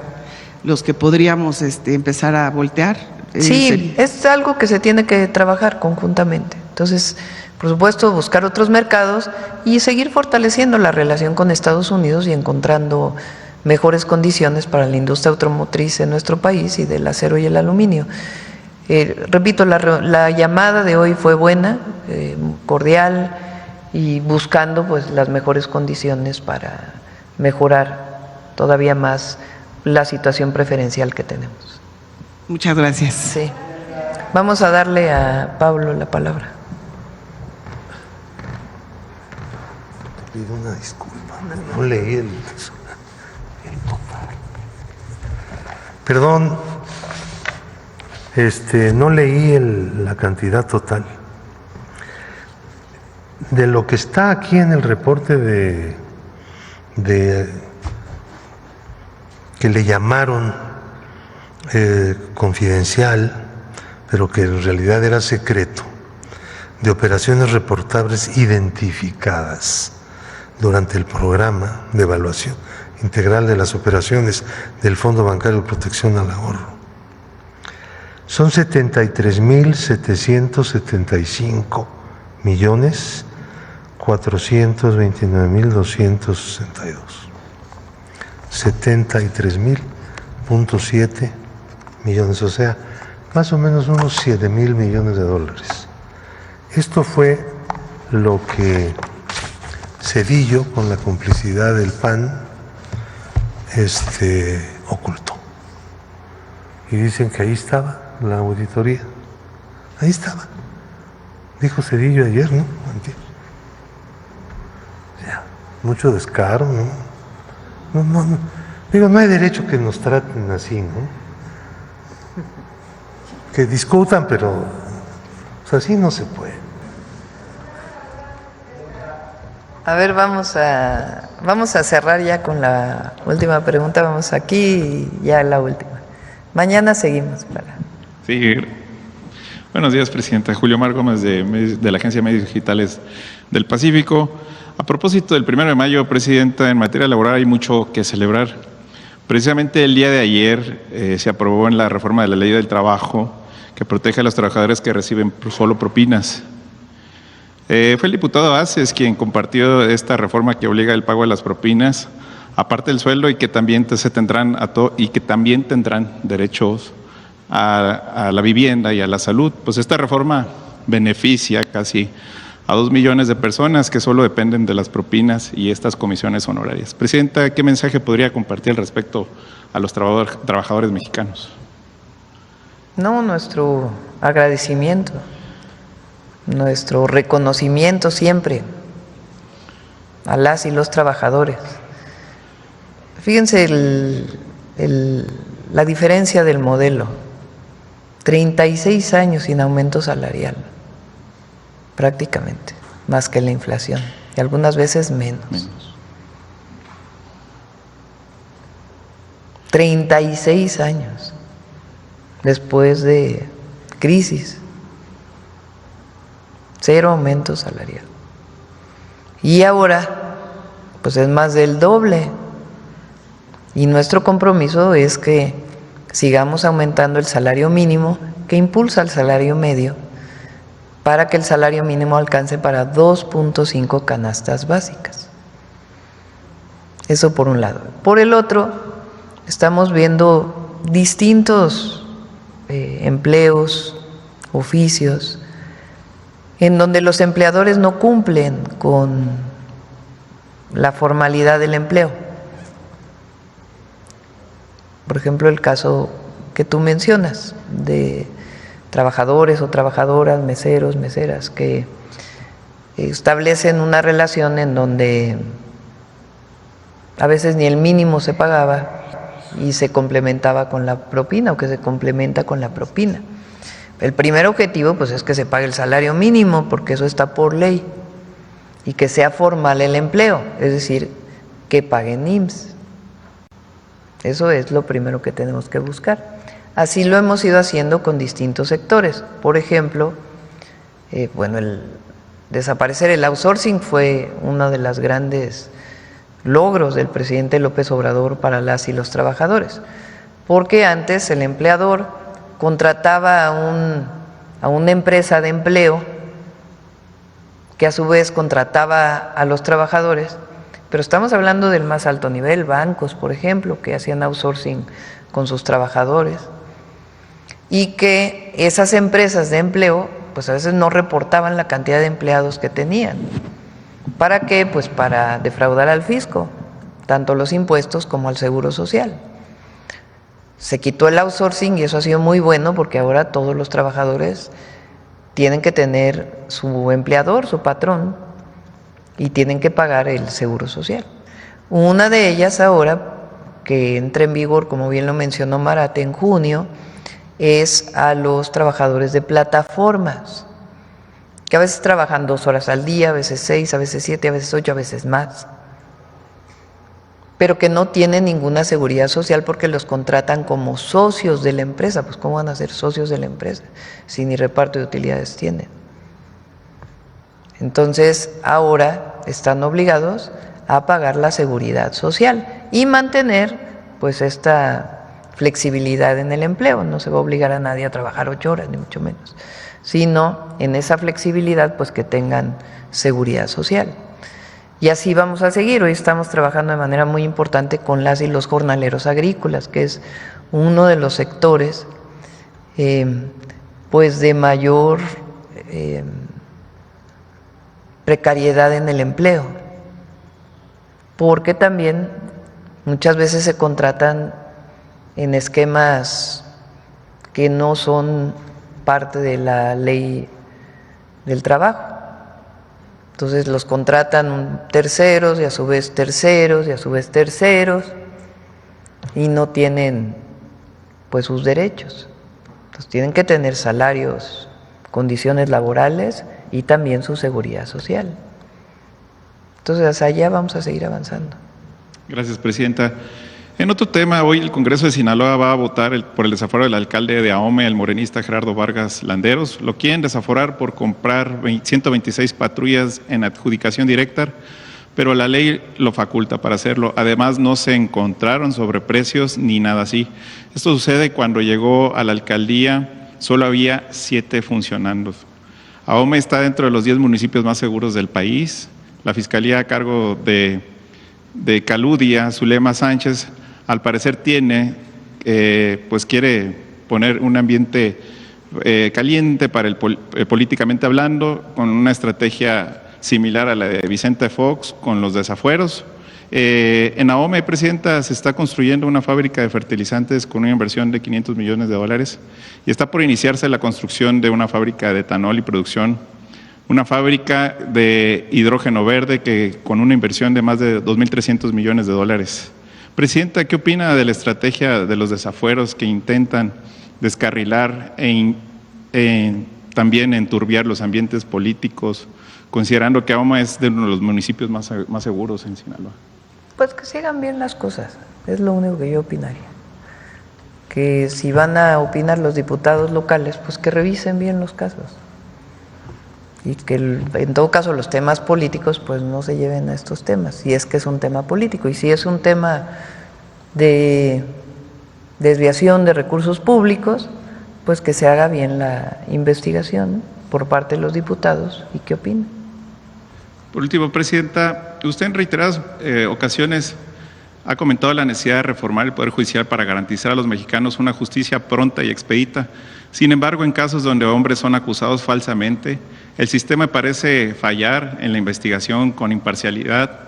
los que podríamos empezar a voltear. Sí, es algo que se tiene que trabajar conjuntamente. Entonces, por supuesto, buscar otros mercados y seguir fortaleciendo la relación con Estados Unidos y encontrando mejores condiciones para la industria automotriz en nuestro país y del acero y el aluminio. Repito, la llamada de hoy fue buena, cordial, y buscando pues las mejores condiciones para mejorar todavía más la situación preferencial que tenemos. Muchas gracias. Sí. Vamos a darle a Pablo la palabra. Pido una disculpa, no leí el total. Perdón, no leí la cantidad total. De lo que está aquí en el reporte de que le llamaron confidencial, pero que en realidad era secreto, de operaciones reportables identificadas durante el programa de evaluación integral de las operaciones del Fondo Bancario de Protección al Ahorro. Son 73.765.429.262. 73.000.7 millones, o sea, más o menos unos 7,000 millones de dólares. Esto fue lo que Cedillo, con la complicidad del PAN, ocultó. Y dicen que ahí estaba la auditoría. Ahí estaba. Dijo Cedillo ayer, ¿no? Ya, mucho descaro, ¿no? No. Digo, no hay derecho que nos traten así, ¿no? Que discutan, pero pues así no se puede. A ver, vamos a cerrar ya con la última pregunta. Vamos aquí y ya la última. Mañana seguimos. Sí. Buenos días, Presidenta. Julio Mar Gómez de la Agencia de Medios Digitales del Pacífico. A propósito del 1 de mayo, Presidenta, en materia laboral hay mucho que celebrar. Precisamente el día de ayer se aprobó en la reforma de la Ley del Trabajo que protege a los trabajadores que reciben solo propinas. Fue el diputado Aces quien compartió esta reforma que obliga el pago de las propinas, aparte del sueldo, y que también tendrán derechos a la vivienda y a la salud. Pues esta reforma beneficia casi a 2 millones de personas que solo dependen de las propinas y estas comisiones honorarias. Presidenta, ¿qué mensaje podría compartir al respecto a los trabajadores mexicanos? No, nuestro agradecimiento, nuestro reconocimiento siempre a las y los trabajadores. Fíjense la diferencia del modelo. 36 años sin aumento salarial, prácticamente, más que la inflación, y algunas veces menos. 36 años después de crisis, 0 aumento salarial. Y ahora, pues es más del doble. Y nuestro compromiso es que sigamos aumentando el salario mínimo, que impulsa el salario medio, para que el salario mínimo alcance para 2.5 canastas básicas. Eso por un lado. Por el otro, estamos viendo distintos empleos, oficios, en donde los empleadores no cumplen con la formalidad del empleo. Por ejemplo, el caso que tú mencionas de trabajadores o trabajadoras, meseros, meseras, que establecen una relación en donde a veces ni el mínimo se pagaba y se complementaba con la propina, o que se complementa con la propina. El primer objetivo pues es que se pague el salario mínimo, porque eso está por ley, y que sea formal el empleo, es decir, que paguen IMSS. Eso es lo primero que tenemos que buscar. Así lo hemos ido haciendo con distintos sectores. Por ejemplo, el desaparecer el outsourcing fue uno de los grandes logros del presidente López Obrador para las y los trabajadores, porque antes el empleador contrataba a una empresa de empleo que a su vez contrataba a los trabajadores, pero estamos hablando del más alto nivel, bancos, por ejemplo, que hacían outsourcing con sus trabajadores, y que esas empresas de empleo pues a veces no reportaban la cantidad de empleados que tenían. ¿Para qué? Pues para defraudar al fisco, tanto los impuestos como al seguro social. Se quitó el outsourcing y eso ha sido muy bueno, porque ahora todos los trabajadores tienen que tener su empleador, su patrón, y tienen que pagar el seguro social. Una de ellas ahora, que entra en vigor, como bien lo mencionó Marate, en junio, es a los trabajadores de plataformas, que a veces trabajan 2 horas al día, a veces 6, a veces 7, a veces 8, a veces más, pero que no tienen ninguna seguridad social porque los contratan como socios de la empresa. Pues ¿cómo van a ser socios de la empresa si ni reparto de utilidades tienen? Entonces ahora están obligados a pagar la seguridad social y mantener pues esta flexibilidad en el empleo. No se va a obligar a nadie a trabajar 8 horas, ni mucho menos, sino en esa flexibilidad pues que tengan seguridad social. Y así vamos a seguir. Hoy estamos trabajando de manera muy importante con las y los jornaleros agrícolas, que es uno de los sectores pues de mayor precariedad en el empleo, porque también muchas veces se contratan en esquemas que no son parte de la ley del trabajo. Entonces los contratan terceros y a su vez terceros y a su vez terceros, y no tienen pues sus derechos. Entonces tienen que tener salarios, condiciones laborales y también su seguridad social. Entonces hacia allá vamos a seguir avanzando. Gracias, Presidenta. En otro tema, hoy el Congreso de Sinaloa va a votar por el desafuero del alcalde de Ahome, el morenista Gerardo Vargas Landeros. Lo quieren desaforar por comprar 126 patrullas en adjudicación directa, pero la ley lo faculta para hacerlo. Además, no se encontraron sobreprecios ni nada así. Esto sucede cuando llegó a la alcaldía, solo había 7 funcionando. Ahome está dentro de los 10 municipios más seguros del país. La Fiscalía a cargo de Caludia, Zulema Sánchez, al parecer quiere poner un ambiente caliente para políticamente hablando, con una estrategia similar a la de Vicente Fox con los desafueros. En Ahome, Presidenta, se está construyendo una fábrica de fertilizantes con una inversión de $500 millones y está por iniciarse la construcción de una fábrica de etanol y producción, una fábrica de hidrógeno verde que con una inversión de más de $2.300 millones. Presidenta, ¿qué opina de la estrategia de los desafueros que intentan descarrilar también enturbiar los ambientes políticos, considerando que Ahome es de uno de los municipios más seguros en Sinaloa? Pues que sigan bien las cosas, es lo único que yo opinaría. Que si van a opinar los diputados locales, pues que revisen bien los casos. Y que en todo caso los temas políticos pues no se lleven a estos temas, si es que es un tema político. Y si es un tema de desviación de recursos públicos, pues que se haga bien la investigación por parte de los diputados y qué opinen. Por último, Presidenta, usted en reiteradas ocasiones ha comentado la necesidad de reformar el Poder Judicial para garantizar a los mexicanos una justicia pronta y expedita. Sin embargo, en casos donde hombres son acusados falsamente, el sistema parece fallar en la investigación con imparcialidad,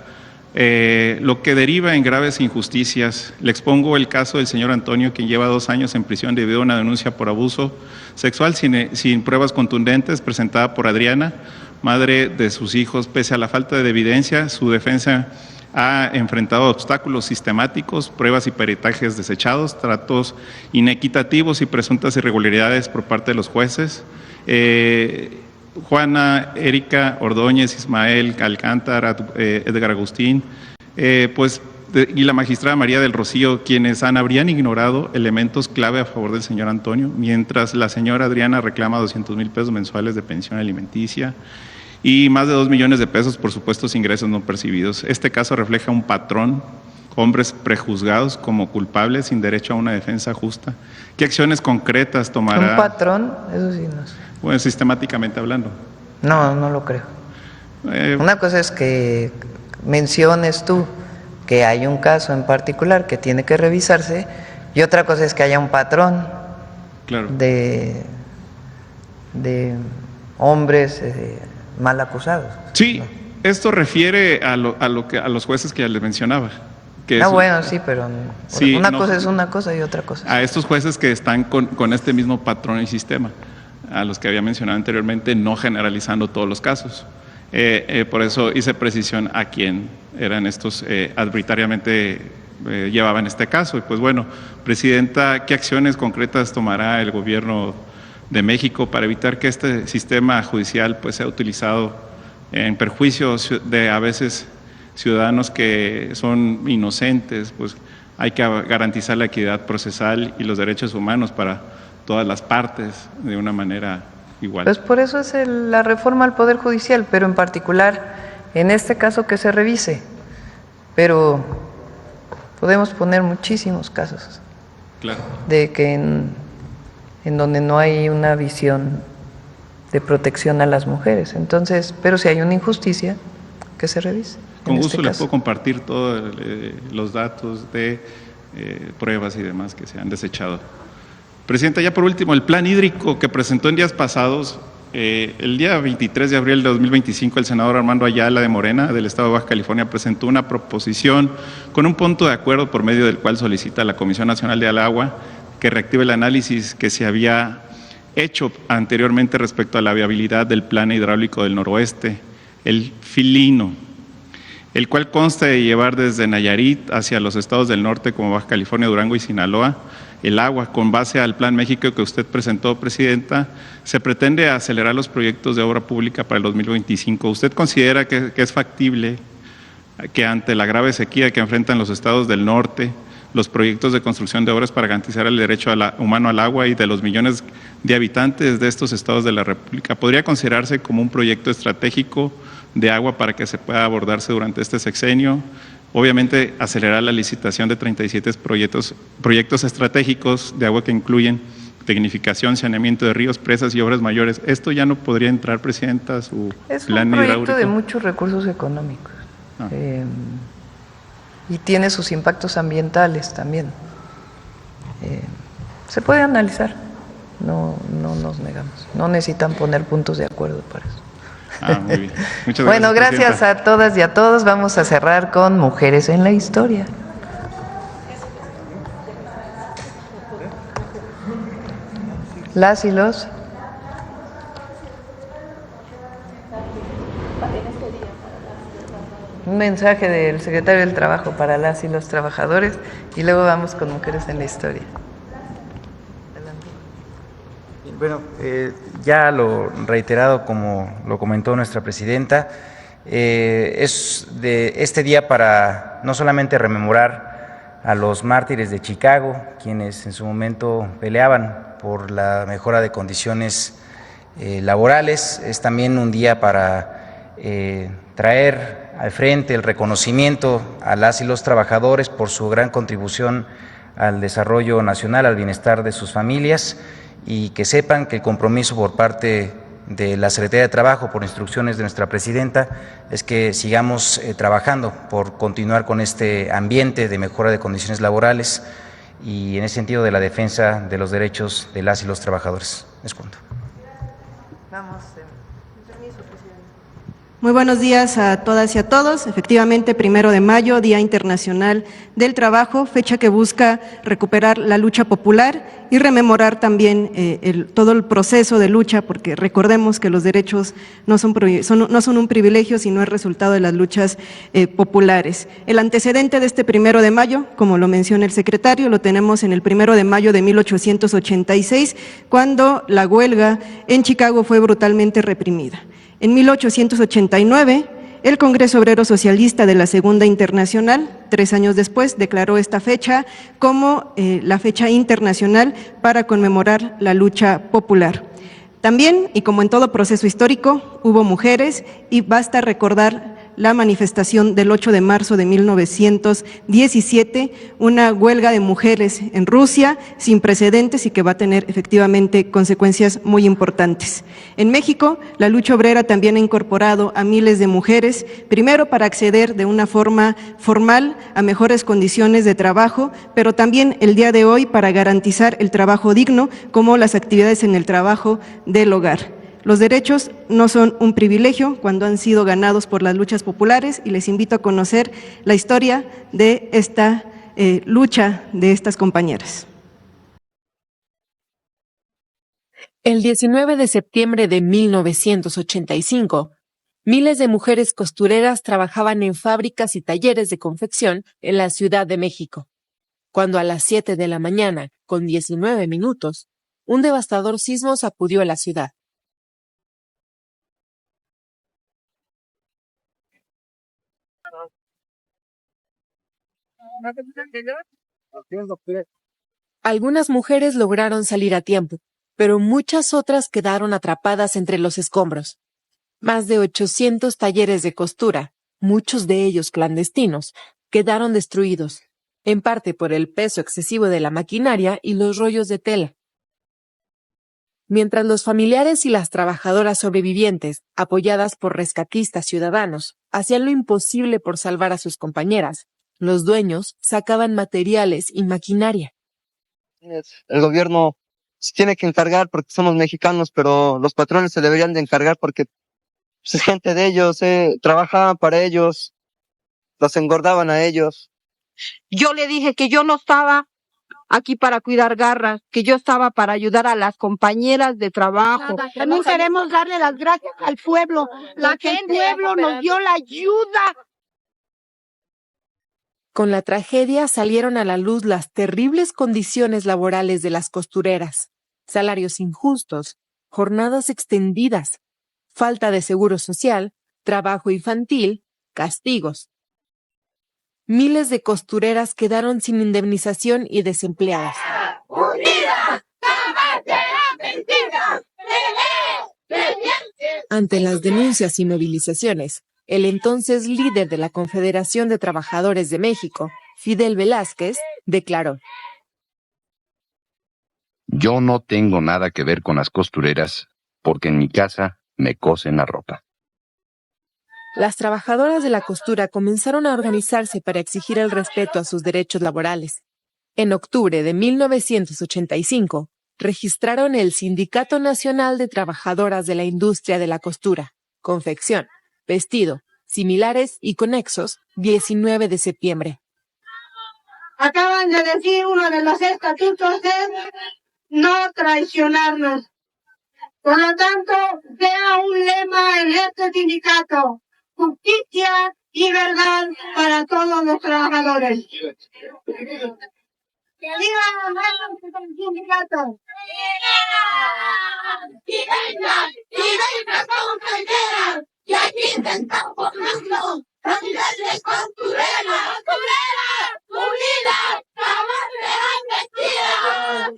lo que deriva en graves injusticias. Le expongo el caso del señor Antonio, quien lleva 2 años en prisión debido a una denuncia por abuso sexual sin pruebas contundentes presentada por Adriana, madre de sus hijos. Pese a la falta de evidencia, su defensa ha enfrentado obstáculos sistemáticos, pruebas y peritajes desechados, tratos inequitativos y presuntas irregularidades por parte de los jueces. Juana, Erika Ordóñez, Ismael Alcántara, Edgar Agustín, y la magistrada María del Rocío, quienes habrían ignorado elementos clave a favor del señor Antonio, mientras la señora Adriana reclama $200,000 mensuales de pensión alimenticia y más de $2 millones por supuestos ingresos no percibidos. Este caso refleja un patrón: hombres prejuzgados como culpables sin derecho a una defensa justa. ¿Qué acciones concretas tomará? ¿Un patrón? Eso sí no sé. Bueno, sistemáticamente hablando. No, no lo creo. Una cosa es que menciones tú que hay un caso en particular que tiene que revisarse y otra cosa es que haya un patrón, claro, de hombres mal acusados. Sí, ¿no? Esto refiere a los jueces que ya les mencionaba. Bueno, sí, pero sí, una cosa es una cosa y otra cosa. A estos jueces que están con este mismo patrón y sistema, a los que había mencionado anteriormente, no generalizando todos los casos. Por eso hice precisión a quién eran estos arbitrariamente llevaban este caso. Y pues bueno, Presidenta, ¿qué acciones concretas tomará el gobierno de México para evitar que este sistema judicial pues sea utilizado en perjuicio de a veces ciudadanos que son inocentes? Pues hay que garantizar la equidad procesal y los derechos humanos para todas las partes de una manera igual. Pues por eso es la reforma al Poder Judicial, pero en particular en este caso que se revise, pero podemos poner muchísimos casos, claro, de que en donde no hay una visión de protección a las mujeres. Entonces, pero si hay una injusticia, que se revise. Con gusto le puedo compartir todos los datos de pruebas y demás que se han desechado. Presidenta, ya por último, el plan hídrico que presentó en días pasados, el día 23 de abril de 2025, el senador Armando Ayala de Morena, del estado de Baja California, presentó una proposición con un punto de acuerdo por medio del cual solicita a la Comisión Nacional del Agua que reactive el análisis que se había hecho anteriormente respecto a la viabilidad del plan hidráulico del noroeste, el Filino, el cual consta de llevar desde Nayarit hacia los estados del norte como Baja California, Durango y Sinaloa el agua. Con base al Plan México que usted presentó, Presidenta, se pretende acelerar los proyectos de obra pública para el 2025. ¿Usted considera que es factible que ante la grave sequía que enfrentan los estados del norte, los proyectos de construcción de obras para garantizar el derecho humano al agua y de los millones de habitantes de estos estados de la República podría considerarse como un proyecto estratégico de agua para que se pueda abordarse durante este sexenio? Obviamente, acelerar la licitación de 37 proyectos estratégicos de agua que incluyen tecnificación, saneamiento de ríos, presas y obras mayores. ¿Esto ya no podría entrar, Presidenta, a su plan hidráulico? Es un proyecto de muchos recursos económicos y tiene sus impactos ambientales también. Se puede analizar, no nos negamos. No necesitan poner puntos de acuerdo para eso. Muy bien. Muchas gracias. Bueno, gracias a todas y a todos. Vamos a cerrar con Mujeres en la Historia. Las y los. Un mensaje del secretario del Trabajo para las y los trabajadores y luego vamos con Mujeres en la Historia. Bueno, ya lo reiterado como lo comentó nuestra presidenta, es de este día para no solamente rememorar a los mártires de Chicago, quienes en su momento peleaban por la mejora de condiciones laborales, es también un día para traer al frente el reconocimiento a las y los trabajadores por su gran contribución al desarrollo nacional, al bienestar de sus familias, y que sepan que el compromiso por parte de la Secretaría de Trabajo, por instrucciones de nuestra presidenta, es que sigamos trabajando por continuar con este ambiente de mejora de condiciones laborales y en ese sentido de la defensa de los derechos de las y los trabajadores. Es cuanto. Vamos. Muy buenos días a todas y a todos. Efectivamente, 1 de mayo, Día Internacional del Trabajo, fecha que busca recuperar la lucha popular y rememorar también todo el proceso de lucha, porque recordemos que los derechos no son un privilegio, sino es resultado de las luchas populares. El antecedente de este 1 de mayo, como lo menciona el secretario, lo tenemos en el 1 de mayo de 1886, cuando la huelga en Chicago fue brutalmente reprimida. En 1889, el Congreso Obrero Socialista de la Segunda Internacional, 3 años después, declaró esta fecha como la fecha internacional para conmemorar la lucha popular. También, y como en todo proceso histórico, hubo mujeres y basta recordar la manifestación del 8 de marzo de 1917, una huelga de mujeres en Rusia sin precedentes y que va a tener efectivamente consecuencias muy importantes. En México, la lucha obrera también ha incorporado a miles de mujeres, primero para acceder de una forma formal a mejores condiciones de trabajo, pero también el día de hoy para garantizar el trabajo digno, como las actividades en el trabajo del hogar. Los derechos no son un privilegio cuando han sido ganados por las luchas populares y les invito a conocer la historia de esta lucha de estas compañeras. El 19 de septiembre de 1985, miles de mujeres costureras trabajaban en fábricas y talleres de confección en la Ciudad de México, cuando a las 7 de la mañana, con 19 minutos, un devastador sismo sacudió la ciudad. Algunas mujeres lograron salir a tiempo, pero muchas otras quedaron atrapadas entre los escombros. Más de 800 talleres de costura, muchos de ellos clandestinos, quedaron destruidos, en parte por el peso excesivo de la maquinaria y los rollos de tela. Mientras los familiares y las trabajadoras sobrevivientes, apoyadas por rescatistas ciudadanos, hacían lo imposible por salvar a sus compañeras, los dueños sacaban materiales y maquinaria. El gobierno se tiene que encargar porque somos mexicanos, pero los patrones se deberían de encargar porque es gente de ellos, trabajaban para ellos, los engordaban a ellos. Yo le dije que yo no estaba aquí para cuidar garras, que yo estaba para ayudar a las compañeras de trabajo. También queremos darle las gracias al pueblo, que el pueblo nos dio la ayuda. Con la tragedia salieron a la luz las terribles condiciones laborales de las costureras, salarios injustos, jornadas extendidas, falta de seguro social, trabajo infantil, castigos. Miles de costureras quedaron sin indemnización y desempleadas. ¡Unidas! Ante las denuncias y movilizaciones, el entonces líder de la Confederación de Trabajadores de México, Fidel Velázquez, declaró: Yo no tengo nada que ver con las costureras porque en mi casa me cosen la ropa. Las trabajadoras de la costura comenzaron a organizarse para exigir el respeto a sus derechos laborales. En octubre de 1985, registraron el Sindicato Nacional de Trabajadoras de la Industria de la Costura, Confección, Vestido, Similares y Conexos, 19 de septiembre. Acaban de decir uno de los estatutos es no traicionarnos. Por lo tanto, sea un lema en este sindicato: justicia y verdad para todos los trabajadores. ¡Que viva nuestro sindicato! ¡Viva compañeras! ¡Y aquí intentamos nuestro! ¡Cambiarles costureras! ¡Costureras! ¡Unidas! ¡Jamás serán vencidas!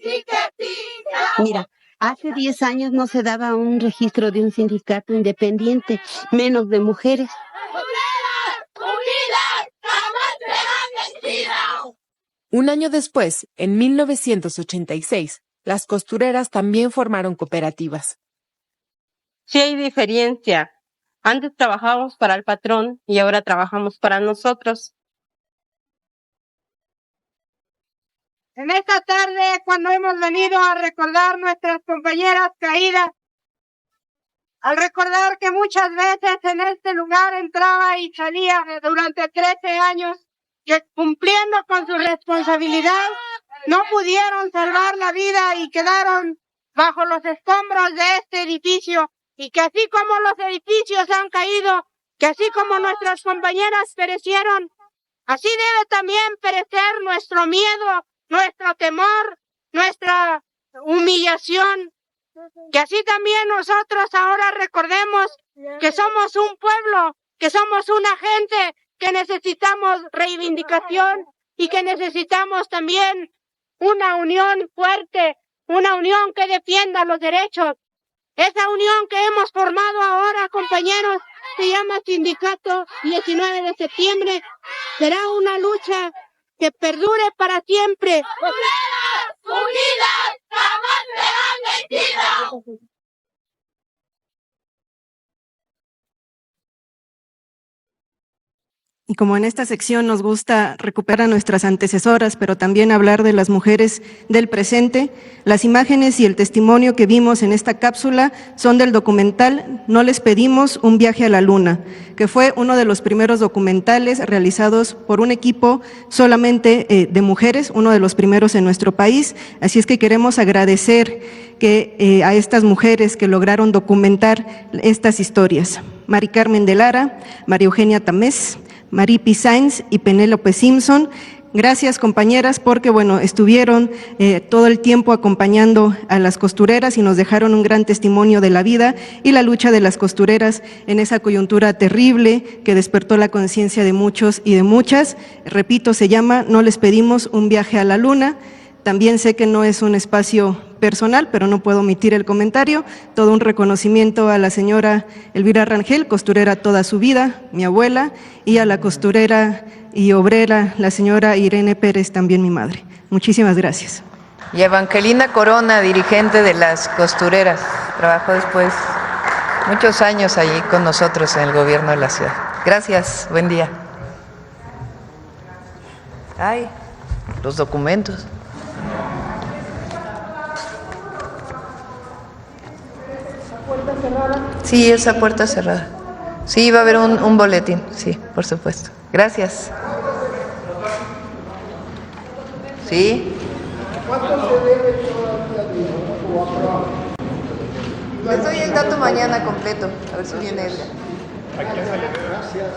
Mira, hace 10 años no se daba un registro de un sindicato independiente, menos de mujeres. ¡Unidas! ¡Jamás serán vencidas! Un año después, en 1986, las costureras también formaron cooperativas. Sí hay diferencia. Antes trabajábamos para el patrón y ahora trabajamos para nosotros. En esta tarde, cuando hemos venido a recordar nuestras compañeras caídas, al recordar que muchas veces en este lugar entraba y salía durante 13 años, que cumpliendo con su responsabilidad, no pudieron salvar la vida y quedaron bajo los escombros de este edificio, y que así como los edificios han caído, que así como nuestras compañeras perecieron, así debe también perecer nuestro miedo, nuestro temor, nuestra humillación, que así también nosotros ahora recordemos que somos un pueblo, que somos una gente, que necesitamos reivindicación y que necesitamos también una unión fuerte, una unión que defienda los derechos. Esa unión que hemos formado ahora, compañeros, se llama Sindicato 19 de septiembre. Será una lucha que perdure para siempre. ¡Unidas! ¡Unidas! ¡Jamás serán vencidas! Y como en esta sección nos gusta recuperar a nuestras antecesoras, pero también hablar de las mujeres del presente, las imágenes y el testimonio que vimos en esta cápsula son del documental No les pedimos un viaje a la luna, que fue uno de los primeros documentales realizados por un equipo solamente de mujeres, uno de los primeros en nuestro país. Así es que queremos agradecer a estas mujeres que lograron documentar estas historias. Mari Carmen de Lara, María Eugenia Tamés, Maripi Sainz y Penélope Simpson. Gracias, compañeras, porque estuvieron todo el tiempo acompañando a las costureras y nos dejaron un gran testimonio de la vida y la lucha de las costureras en esa coyuntura terrible que despertó la conciencia de muchos y de muchas. Repito, se llama No les pedimos un viaje a la luna. También sé que no es un espacio personal, pero no puedo omitir el comentario. Todo un reconocimiento a la señora Elvira Rangel, costurera toda su vida, mi abuela, y a la costurera y obrera, la señora Irene Pérez, también mi madre. Muchísimas gracias. Y Evangelina Corona, dirigente de las costureras, trabajó después muchos años allí con nosotros en el gobierno de la ciudad. Gracias, buen día. Ay, los documentos. ¿Puerta cerrada? Sí, esa puerta cerrada. Sí, va a haber un boletín, sí, por supuesto. Gracias. Sí. ¿Cuánto se debe todavía de Fobaproa? Les doy el dato mañana completo, a ver si viene Edgar. Gracias.